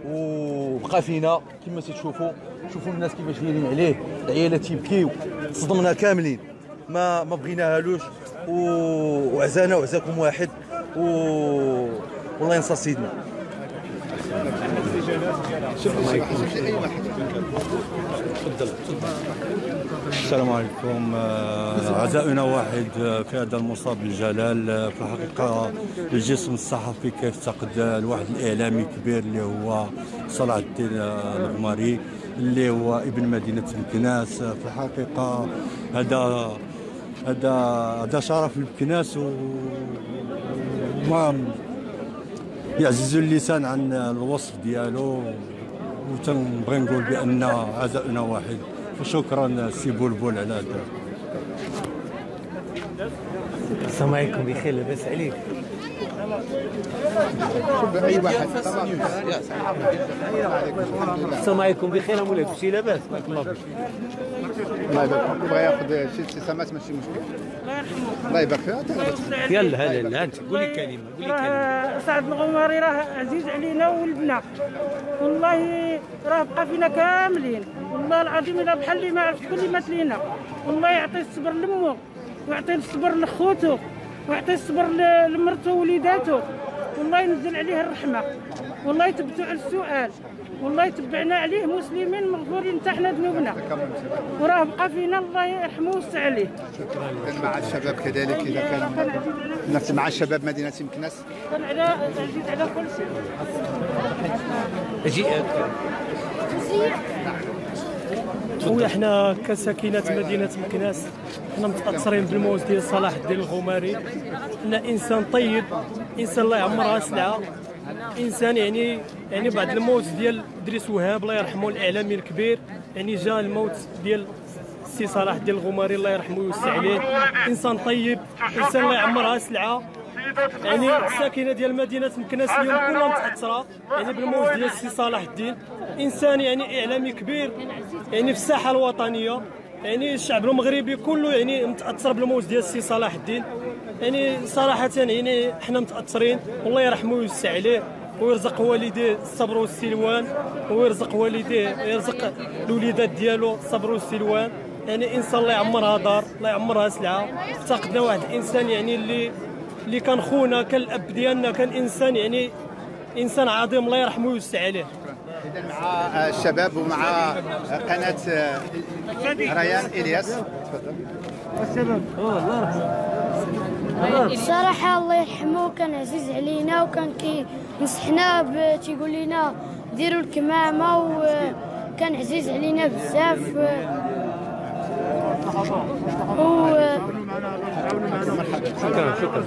S10: وبقى فينا كما تشوفوا. شوفوا الناس كيفاش دايرين عليه، العيالات تيبكيو. تصدمنا كاملين، ما بغيناهالوش، وعزانا وعزاكم واحد، والله ينصر سيدنا.
S24: السلام عليكم. عزاؤنا واحد في هذا المصاب الجلال. في الحقيقة الجسم الصحفي كيفتقد لواحد الإعلامي كبير اللي هو صلاح الدين الغماري، اللي هو ابن مدينة مكناس. في الحقيقة هذا شرف لمكناس، وما يعجز اللسان عن الوصف ديالو. وتنبغي نقول بأن عزاؤنا واحد. وشكرا سي بلبل على هذا.
S15: السلام عليكم. بخير لاباس عليك؟
S4: اي واحد.
S15: السلام عليكم. بخير مولاي؟ كلشي لاباس؟ بارك الله فيك.
S4: الله يبارك فيك. بغى ياخذ شي ابتسامات ماشي مشكل. الله يبارك فيك.
S15: يلا لا انت قولي كلمه، قولي كلمه.
S8: سعد الغماري راه عزيز علينا وولدنا، والله راه بقى فينا كاملين، والله العظيم الا بحال اللي ما عرف كل مات لينا. والله يعطي الصبر لمو، ويعطي الصبر لخوتو، ويعطي الصبر لمرته ووليداتو، والله ينزل عليه الرحمه، والله يثبتوا على السؤال، والله تبعنا عليه مسلمين مغفورين حتى حنا ذنوبنا، وراه بقى فينا الله يرحمه ويوسع عليه.
S4: كان مع الشباب كذلك، اذا كان نفس مع الشباب مدينه مكناس
S8: كان على عزيز على كل شيء.
S25: خويا حنا كساكنة مدينة مكناس حنا متأثرين بالموت ديال صلاح الدين الغماري. حنا إنسان طيب، إنسان الله يعمرها سلعة، إنسان يعني يعني بعد الموت ديال ادريس وهاب الله يرحمه الاعلامي الكبير، يعني جاء الموت ديال السي صلاح الدين الغماري الله يرحمه ويوسع عليه. انسان طيب، انسان الله يعمرها سلعه. يعني الساكنه ديال مدينه مكناس اليوم كلها متاثره يعني بالموت ديال السي صلاح الدين. انسان يعني اعلامي كبير يعني في الساحه الوطنيه، يعني الشعب المغربي كله يعني متاثر بالموت ديال السي صلاح الدين. يعني صراحه يعني حنا متاثرين، والله يرحمه ويوسع عليه ويرزق والديه الصبر والسلوان، ويرزق والديه يرزق الوليدات ديالو الصبر والسلوان. يعني انسان الله يعمرها دار، الله يعمرها سلعه. افتقدنا واحد الانسان يعني اللي كان خونا، كان الاب ديالنا، كان انسان يعني انسان عظيم الله يرحمه ويوسع عليه.
S4: اذا مع الشباب ومع قناه ريان الياس، تفضل.
S3: الشباب الله يرحمه. الصراحه الله يرحمه كان عزيز علينا، وكان كينصحنا تيقول لنا ديروا الكمامه، وكان عزيز علينا بزاف.
S7: شكرا.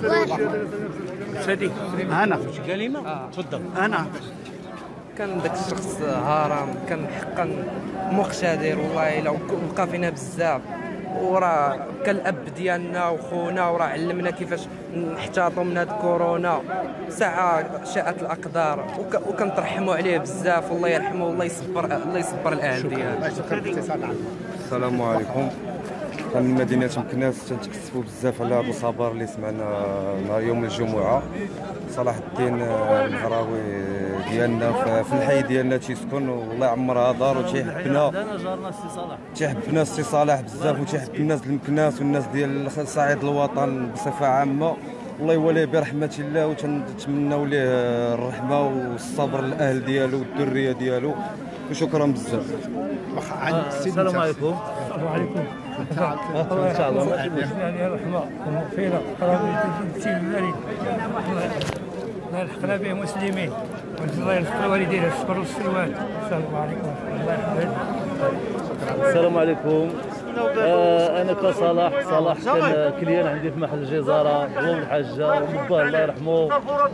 S11: سيدي
S7: انا
S11: كلمه
S7: تفضل. انا
S11: كان داك الشخص هرم، كان حقا مقتدر والله، لو بقى فينا بزاف، وراه كان الاب ديالنا وخونا، وراه علمنا كيفاش نحتاطوا من هاد كورونا. ساعه شاءت الاقدار وكنترحموا عليه بزاف، والله يرحمه والله يصبر الاهل ديالو.
S13: السلام عليكم. من مدينة مكناس تنتكسفوا بزاف على ابو صبر اللي سمعنا نهار يوم الجمعة. صلاح الدين المغراوي ديالنا في الحي ديالنا تيسكن، والله يعمرها دار، وتيحبنا السي صلاح بزاف، وتيحب الناس المكناس والناس ديال صعيد الوطن بصفة عامة. الله يوليه برحمة الله، وتنتمناو ليه الرحمة والصبر للاهل ديالو والذرية ديالو، وشكرا بزاف.
S7: السلام عليكم. وعليكم
S11: ان شاء الله
S7: يعني الرحمه والمغفره قرابه التي الله يلحقنا به مسلمين، الله يلحق والدينا الصبر والسلوان. السلام عليكم ورحمه الله وبركاته.
S14: السلام عليكم. انا صلاح كان كليان عندي في محل الجزاره هو الحاجه وباه الله يرحمه،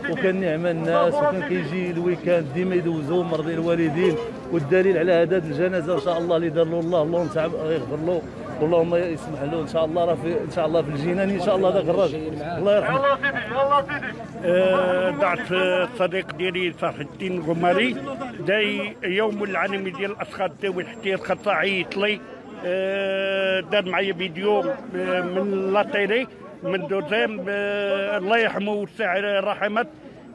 S14: وكان نعم الناس، وكان كيجي الويكاند ديما يدوزو مرضي الوالدين. والدليل على هذا الجنازه ان شاء الله اللي دار له الله، اللهم تعالى يغفر له، واللهم يسمح له ان شاء الله، راه ان شاء الله في الجنان ان شاء الله ذاك الراجل الله يرحمه.
S7: ضعت الصديق ديالي صلاح الدين الغماري، داي يوم العالمي ديال الاشخاص ذوي الاحتياج الخاصه، عيط لي دار معايا فيديو من لا تيلي من دوزيم، الله يرحمه ويوسع الرحمات.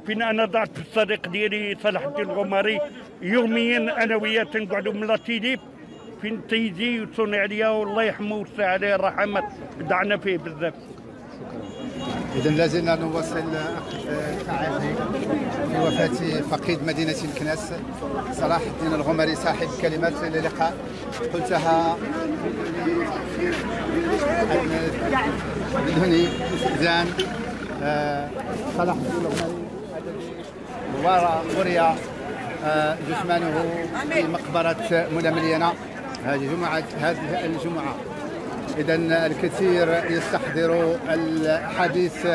S7: فين انا ضعت في الصديق ديالي صلاح الدين الغماري، يوميا انا وياه تنقعدوا من لا تيلي فين تيجي وتصوني عليا، والله يرحمه ويوسع عليه الرحمات، دعنا فيه بزاف.
S4: إذا لازلنا نواصل التعازي في وفاة فقيد مدينة مكناس صلاح الدين الغماري، صاحب كلمات للقاء قلتها بدون استئذان. صلاح الدين الغماري وري جثمانه في مقبرة ملامليانة هذه الجمعة. إذا الكثير يستحضر الأحاديث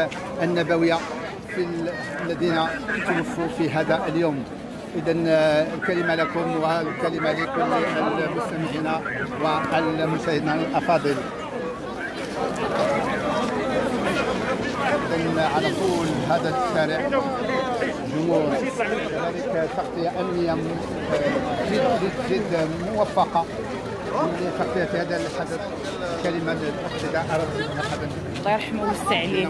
S4: النبوية في الذين توفوا في هذا اليوم. إذا الكلمة لكم والكلمة لكل المستمعين والمشاهدين الأفاضل. إذا على طول هذا الشارع جمهور، كذلك تغطية أمنية جد موفقة لتغطية هذا الحدث. كلمة للأخت
S26: الله يرحمه ويوسع عليه.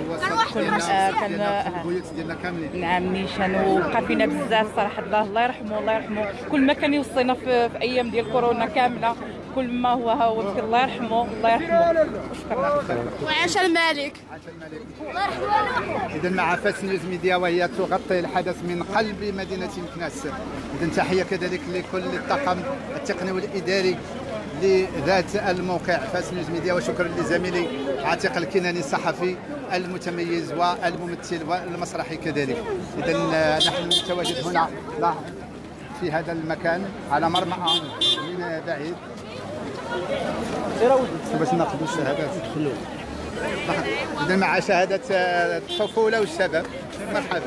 S26: كان نعم نيشان وبقى فينا بزاف صراحة، الله يرحمه الله يرحمه. كل ما كان يوصينا في أيام ديال كورونا كاملة، كل ما هو الله يرحمه الله يرحمه. شكرا.
S27: وعاش الملك.
S4: إذا مع فاس نيوز ميديا وهي تغطي الحدث من قلب مدينة مكناس. إذا تحية كذلك لكل الطاقم التقني والإداري لذات الموقع فاس نيوز ميديا، وشكرا لزميلي عاتق الكناني الصحفي المتميز والممثل والمسرحي كذلك. إذا نحن نتواجد هنا في هذا المكان على مرمى من بعيد باش ناخذوا الشهادات. إذا مع شهادة الطفولة والشباب. مرحبا.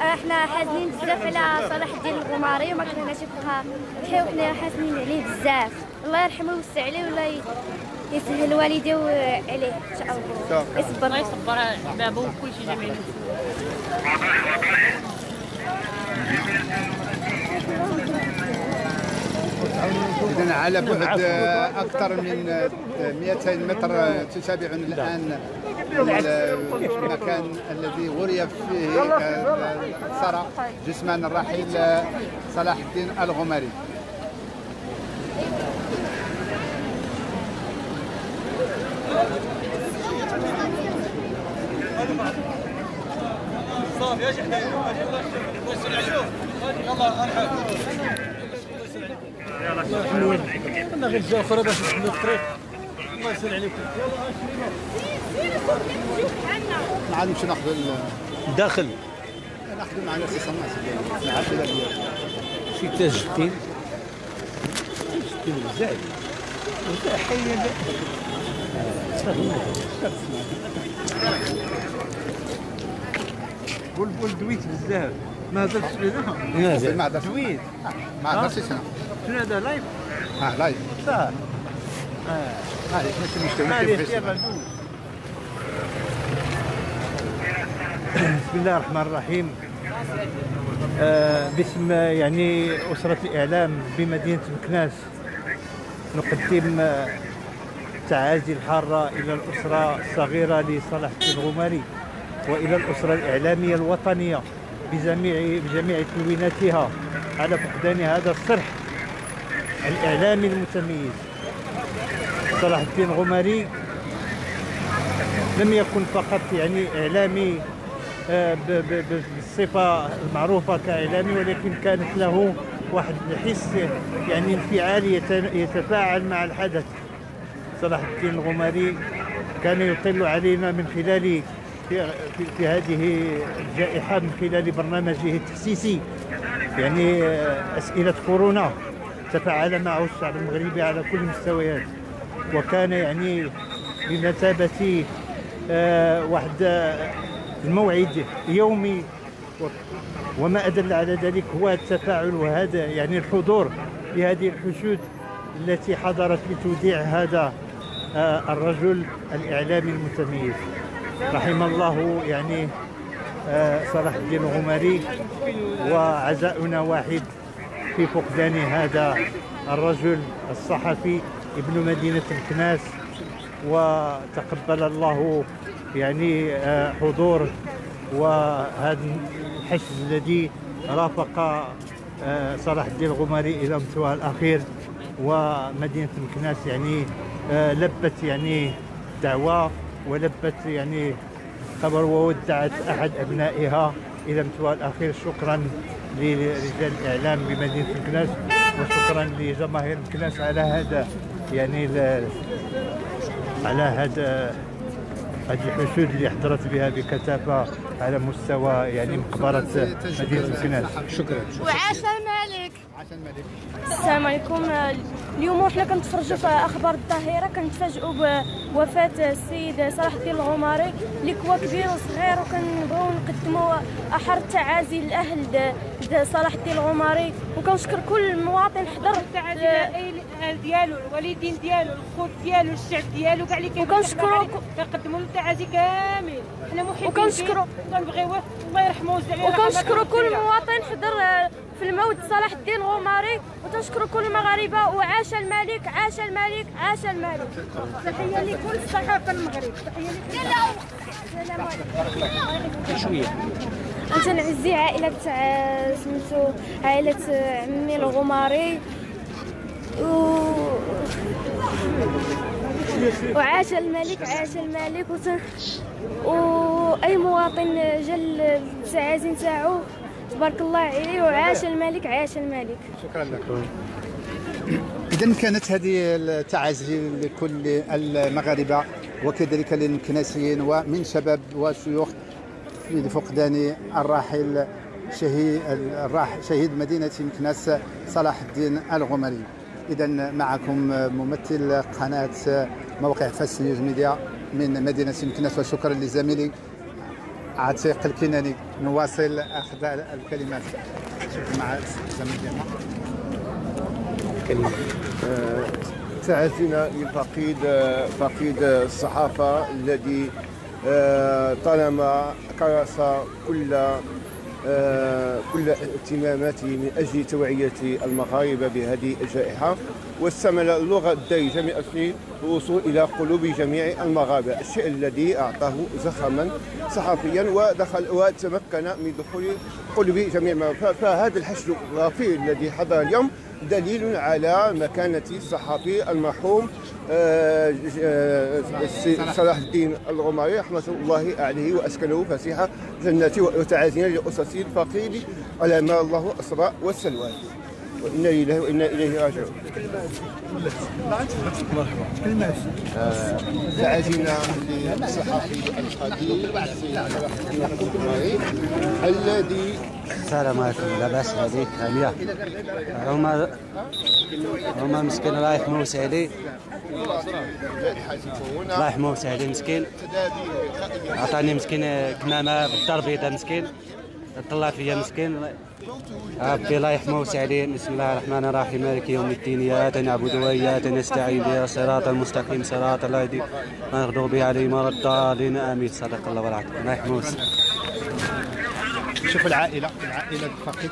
S3: احنا حازنين بزاف على صلاح الدين الغماري وما كناش يبقى بحال وحنا حازنين عليه بزاف. الله يرحمه ويوسع عليه ولا يسهل والديه عليه ان شاء الله. يصبر
S17: الله يصبر بابه وكل شيء جميل.
S4: إذن على بعد أكثر من 200 متر تتابعون الآن المكان الذي وري فيه سرى جثمان الراحل صلاح الدين الغماري.
S18: صافي اش حدايا يلا كنا غير جا اخرى باش نحملوا الطريق. الله يسهل عليكم.
S4: عاد نمشي ناخذ
S18: داخل
S4: ناخذ معنا سي صناع العافيه ديالو
S18: شي تاج الدين
S4: بزاف حيا
S18: بول دويت بزاف ما هضرتش
S4: بينهم ما هضرتش دويت ما هضرتش شنو
S18: هذا لايف
S4: لايف
S18: صح
S4: معليش ماشي مشكل
S18: بسم الله الرحمن الرحيم. باسم يعني أسرة الإعلام بمدينة مكناس نقدم التعازي الحارة إلى الأسرة الصغيرة لصلاح الدين الغماري وإلى الأسرة الإعلامية الوطنية بجميع تلويناتها على فقدان هذا الصرح الإعلامي المتميز. صلاح الدين الغماري لم يكن فقط يعني إعلامي بالصفة المعروفة كإعلامي، ولكن كانت له واحد الحس يعني انفعالي يتفاعل مع الحدث. صلاح الدين الغماري كان يطل علينا من خلال في هذه الجائحة من خلال برنامجه التأسيسي يعني أسئلة كورونا. تفاعل معه الشعب المغربي على كل المستويات، وكان يعني بمثابة واحد الموعد يومي، وما أدل على ذلك هو التفاعل وهذا يعني الحضور لهذه الحشود التي حضرت لتوديع هذا الرجل الإعلامي المتميز. رحم الله يعني صلاح الدين الغماري، وعزاؤنا واحد في فقدان هذا الرجل الصحفي ابن مدينة مكناس، وتقبل الله يعني حضور وهذا الحشد الذي رافق صلاح الدين الغماري إلى مستواه الأخير. ومدينة مكناس يعني لبت يعني دعوة ولبت يعني خبر وودعت أحد أبنائها إلى مستواه الأخير. شكرا لرجال الإعلام بمدينة مكناس، وشكرا لجماهير مكناس على هذا يعني على هذه الحشود اللي حضرت بها بكثافة على مستوى يعني مقبرة مدينة مكناس.
S4: شكرا.
S3: وعاش الملك.
S4: عاش الملك.
S3: السلام عليكم. اليوم حنا كنتفرجوا في اخبار الظاهره كنتفاجئوا بوفاه السيد صلاح الدين الغماري اللي هو كبير وصغير، وكنبغيو نقدموا احر التعازي للاهل صلاح الدين الغماري، وكنشكر كل مواطن حضر
S8: التعازي ديالو الوالدين ديالو الخوت ديالو الشعب ديالو كاع اللي كنشكروا كنقدموا له التعازي كامل. حنا محبين
S3: وكنشكروا
S8: كنبغيوه الله يرحمه ويوسع عليه.
S3: وكنشكروا كل مواطن حضر في الموت صلاح الدين الغماري، وتشكر كل المغاربه. وعاش الملك عاش الملك عاش الملك.
S8: تحيه لكل الصحافه المغرب. تحيه لكل. السلام عليكم.
S3: شويه انت نعزي عائله سميتو عائله عمي الغماري وعاش الملك عاش الملك واي مواطن جا التعازي نتاعو تبارك الله عليه. وعاش الملك عاش الملك.
S4: شكرا لك. إذا كانت هذه التعازي لكل المغاربة وكذلك للمكناسيين ومن شباب وشيوخ في فقدان الراحل شهيد مدينة مكناس صلاح الدين الغماري. إذا معكم ممثل قناة موقع فاست نيوز ميديا من مدينة مكناس، وشكرا لزميلي عتيق الكناني نواصل اخذ الكلمات. شوف مع الزميل ديالنا
S2: تعازينا لفقيد الصحافة الذي طالما كرس كل اهتماماته من أجل توعية المغاربة بهذه الجائحة، واستعمل اللغة الدارجة من أجل الوصول إلى قلوب جميع المغاربة، الشيء الذي أعطاه زخما صحفيا وتمكن من دخول قلوب جميع المغاربة. فهذا الحشد الغفير الذي حضر اليوم دليل على مكانة الصحفي المرحوم صلاح الدين الغماري رحمة الله عليه وأسكنه فسيح جناته، وتعازينا لأسرة الفقيد على ما الله الصبر والسلوى، وإنا لله وإنا إليه راجعون. تعازينا للصحفي القدير صلاح الدين الغماري الذي
S16: السلام عليكم. لاباس عليك هانيه. هما مسكين الله يرحمه ويسعديه. الله يرحمه ويسعديه مسكين. عطاني مسكين كمامه بالدار البيضاء مسكين. طلع فيا مسكين. ربي الله يرحمه ويسعديه. بسم الله الرحمن الرحيم. مالك يوم الدين. اياك نعبد واياك نستعين بها الصراط المستقيم صراط الذين المغضوب عليهم ولا الضالين امين. صدق الله والعظيم. الله يرحمه ويسعديه.
S4: شوف العائلة الفقيد.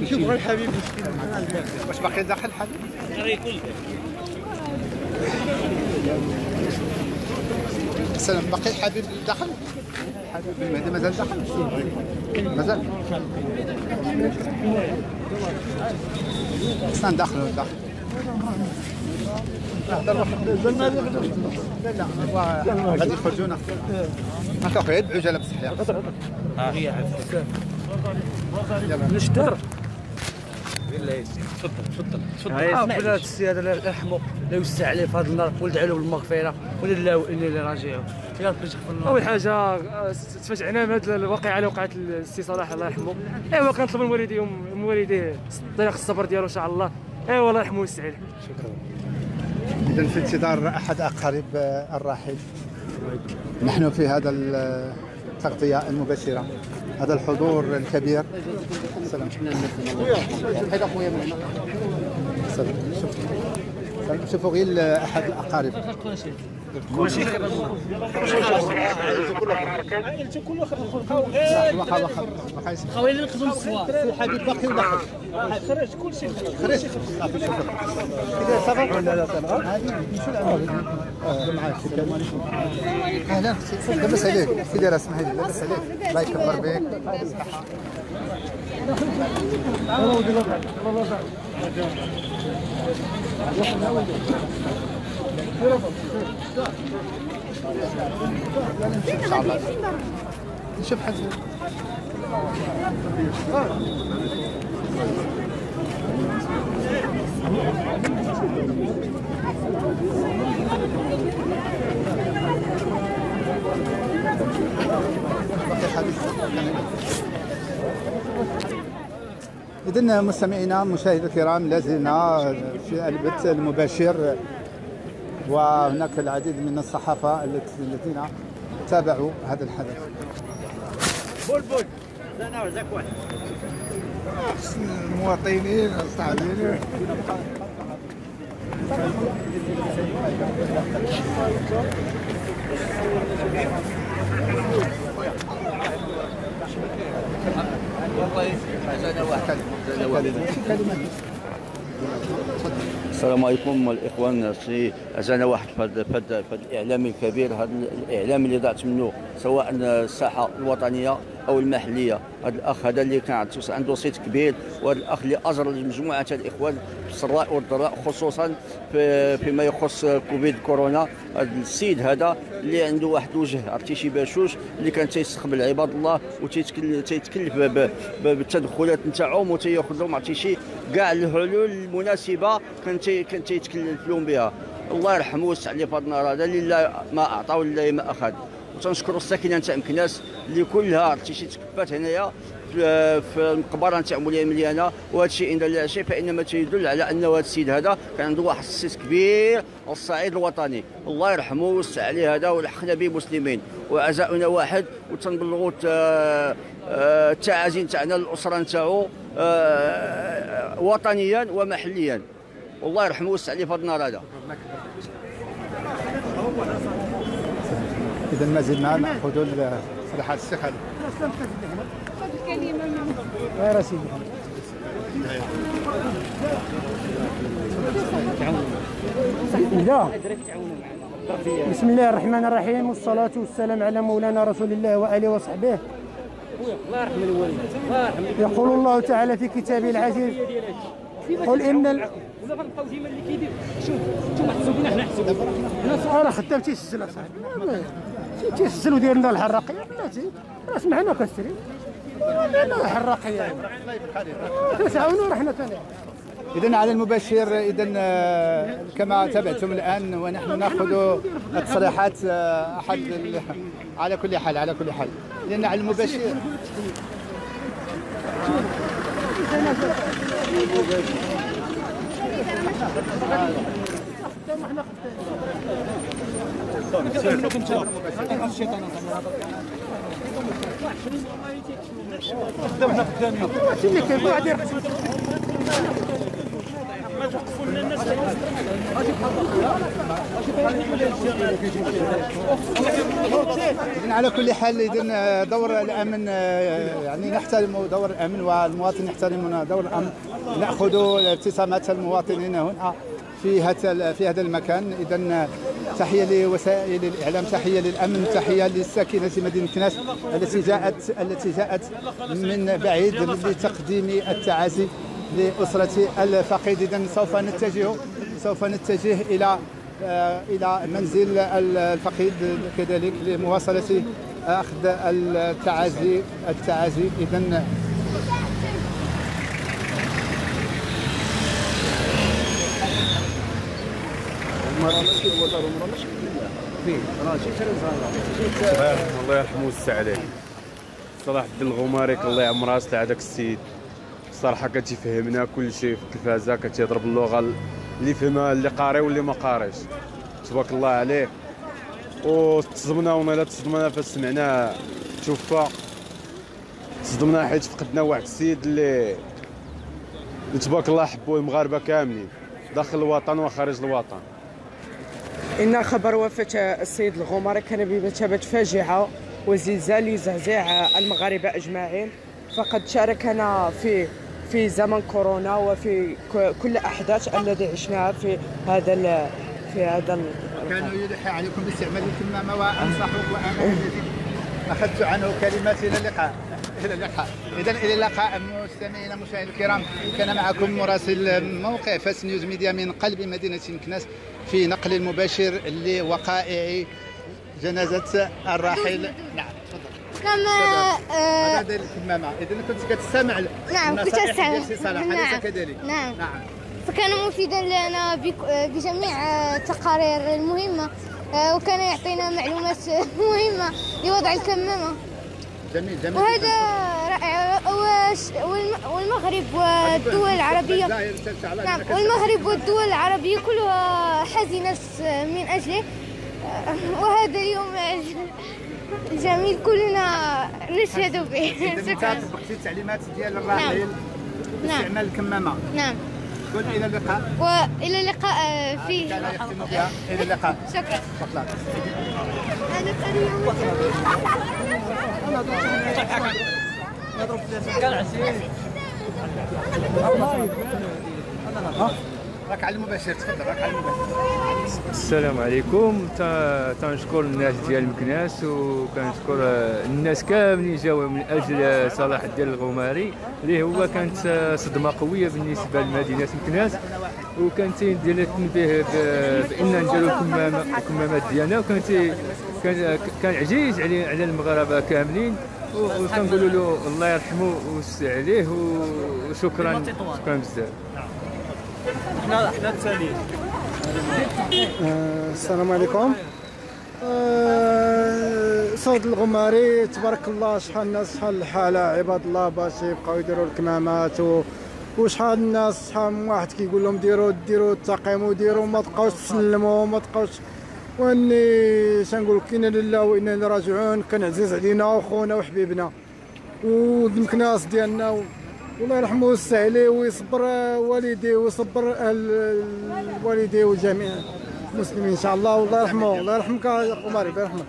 S4: شوف غير الحبيب مسكين. واش باقي داخل الحبيب؟ السلام. باقي الحبيب داخل؟ حبيب المهدي مازال داخل؟ مازال؟ خصنا ندخلو لا غادي يخرجونا. هاكا خويا بعجاله بصحيح. هي عفسه. يلا نشتر.
S18: تفضل بلاد السياده الله يرحمه، لا يوسع عليه في هذا النار ويدعي له بالمغفره ولله وانا اليه راجعون. يا ربي تغفر لنا. اول حاجه تفاجئنا بهذه الواقعه اللي وقعت للسي صلاح الله يرحمه. ايوا كنطلب من والديه طريق الصبر ديالو ان شاء الله. ايوا الله يرحمه ويسع عليه.
S4: شكرا. اذا في انتظار احد اقارب الراحل نحن في هذا التغطيه المباشره، هذا الحضور الكبير. سلام. هذا خويا من هنا. شوفوا غير احد الاقارب.
S17: خويا نخدم الصوار
S4: الحبيب باقي ولا خرج كل شيء خرج. اذا سافر ولا لا تنغى هذه نمشيو معاك. اهلا لاباس عليك كي داير؟ اسمح لي لاباس عليك؟ الله يكبر بك. ان شاء الله نشوف حد. إذن مستمعينا مشاهدينا الكرام، لازلنا في البث المباشر، وهناك العديد من الصحافة الذين تابعوا هذا الحدث.
S18: بول انا وزاك واحد
S4: المواطنين الصاحبين
S19: السلام عليكم الاخوان. اجانا واحد في الاعلام الكبير، هذا الاعلام اللي ضاعت منه سواء الساحه الوطنيه او المحليه. هذا الاخ هذا اللي كان عنده صيت كبير، وهذا الاخ اللي اجر مجموعه الاخوان في السراء والضراء، خصوصا فيما يخص كوفيد كورونا. هذا السيد هذا اللي عنده واحد الوجه عرفتي شي باشوش، اللي كان تيستقبل عباد الله وتيتكلف بالتدخلات نتاعهم وتياخذ لهم عرفتي شي كاع الحلول المناسبه كان تيتكلف لهم بها. الله يرحمه ويوسع عليه في هذا النهار هذا، لله ما اعطى ولله ما اخذ. وتنشكروا الساكنه نتاع مكناس اللي كلها عرفتي شي تكبات هنايا في المقبره نتاع مولاي مليانه. وهذا الشيء ان دل لا شيء فانما تيدل على انه هذا السيد هذا كان عنده واحد الصيت كبير على الصعيد الوطني، الله يرحمه ويوسع عليه هذا ولحقنا به مسلمين. وعزاؤنا واحد وتنبلغوا التعازي نتاعنا للاسره نتاعو وطنيا ومحليا، والله يرحمه ويوسع عليه في هذا النهار هذا.
S4: اذا ما زلنا ناخذوا صراحه الشيخ هذا
S1: غير سيدي. بسم الله الرحمن الرحيم والصلاة والسلام على مولانا رسول الله وآله وصحبه. يقول الله تعالى في كتابه العزيز قل إن
S17: ولا غنبقاو ديما اللي كيدير شوف انتم محسوبين احنا حسوبين.
S1: انا خدام تيسجل اصاحبي تيسجل ودير لنا الحراقيه بلاتي راه سمعنا كستري لا الحراقيه تسعونوا رحنا ثاني.
S4: إذن على المباشر، إذن كما تابعتم الآن ونحن نأخذ التصريحات أحد على كل حال لأن على المباشر إذن على كل حال إذن دور الأمن يعني نحترم دور الأمن والمواطن يحترمون دور الأمن. نأخذ ابتسامات المواطنين هنا في هذا المكان. إذن تحية لوسائل الإعلام، تحية للأمن، تحية للساكنة مدينة مكناس التي جاءت من بعيد لتقديم التعازي لأسرة الفقيد. إذن سوف نتجه إلى منزل الفقيد كذلك لمواصلة أخذ التعازي. إذن
S5: الله يرحمه ويوسع عليه. صلاح الدين الغماري الله يعمر راس تاع هذاك السيد، الصراحه كتفهمنا كل شيء في التلفازه، كتهضر باللغه اللي فهمها اللي قاري واللي ما قاريش، تبارك الله عليه. وتصدمنا فاش سمعنا توفى، تصدمنا حيت فقدنا واحد السيد اللي تبارك الله حبوه المغاربه كاملين داخل الوطن وخارج الوطن.
S12: إن خبر وفاة السيد الغماري كان بمثابة فاجعة وزلزال يزعزع المغاربة أجمعين، فقد شاركنا في زمن كورونا وفي كل الأحداث التي عشناها في هذا
S4: كانوا يلح عليكم باستعمال الكمامة وأنصحوك وأنا أخذت عنه كلمات إلى اللقاء. إذا إلى اللقاء مستمعينا المشاهدين الكرام، كان معكم مراسل موقع فاس نيوز ميديا من قلب مدينة مكناس في نقل مباشر لوقائع جنازة الراحل. نعم تفضل. هذا الكمامة. إذا كنت كتستمع
S3: نعم كنت أستمع.
S4: أليس كذلك؟
S3: نعم. فكان مفيدا لنا بجميع التقارير المهمة، وكان يعطينا معلومات مهمة لوضع الكمامة.
S4: جميل.
S3: وهذا رائع. والمغرب والدول العربية، نعم، والمغرب والدول العربية كلها حزينة من أجله. وهذا اليوم الجميل كلنا نشهد به.
S4: شكرا. طبقتي التعليمات ديال الراحل باستعمال الكمامة.
S3: نعم.
S4: إلى اللقاء.
S3: وإلى اللقاء في
S4: كان يختم بها. إلى اللقاء.
S3: شكرا.
S4: شكرا. راك على المباشر، تفضل. راك على المباشر.
S20: السلام عليكم. تنشكر الناس ديال مكناس وكنشكر الناس كاملين جاوا من اجل صلاح الدين الغماري اللي هو كانت صدمه قويه بالنسبه لمدينه مكناس، وكان تيدير التنبيه بان نديروا الكمامات ديالنا، كان عزيز على المغاربه كاملين، وكنقولوا له الله يرحمه ويوسع عليه وشكرا بزاف.
S5: احنا الثانيين.
S1: السلام عليكم.
S6: صوت الغماري تبارك الله، شحال الناس شحال الحاله عباد الله باش يبقاو يديروا الكمامات وشحال الناس شحال من واحد كيقول لهم ديروا التقييم وديروا ما تبقاوش تسلموا ما تبقاوش. واني شنقول لك انا لله وانا اليه راجعون. كان عزيز علينا وخونا وحبيبنا والمكناس ديالنا، والله يرحمه ويوسع عليه ويصبر والديه ويصبر والديه وجميع المسلمين ان شاء الله. والله يرحمه. الله يرحمك يا غماري، الله يرحمك.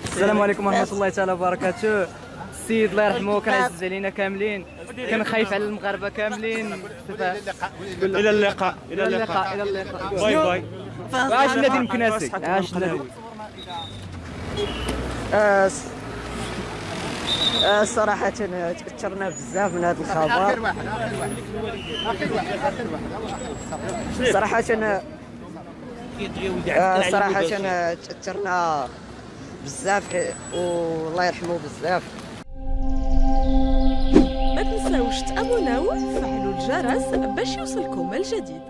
S9: السلام عليكم ورحمه الله تعالى وبركاته. السيد الله يرحمه كان عزيز علينا كاملين، كان خايف على المغاربه كاملين.
S10: الى اللقاء
S9: الى اللقاء الى اللقاء.
S10: باي باي.
S9: عاش النادي المكناسي، عاش النادي.
S21: صراحة تأثرنا بزاف من هذا الخبر. صراحة تأثرنا بزاف والله يرحمه بزاف.
S22: ما تنساوش تابوناو وتفعلوا الجرس باش يوصلكم الجديد.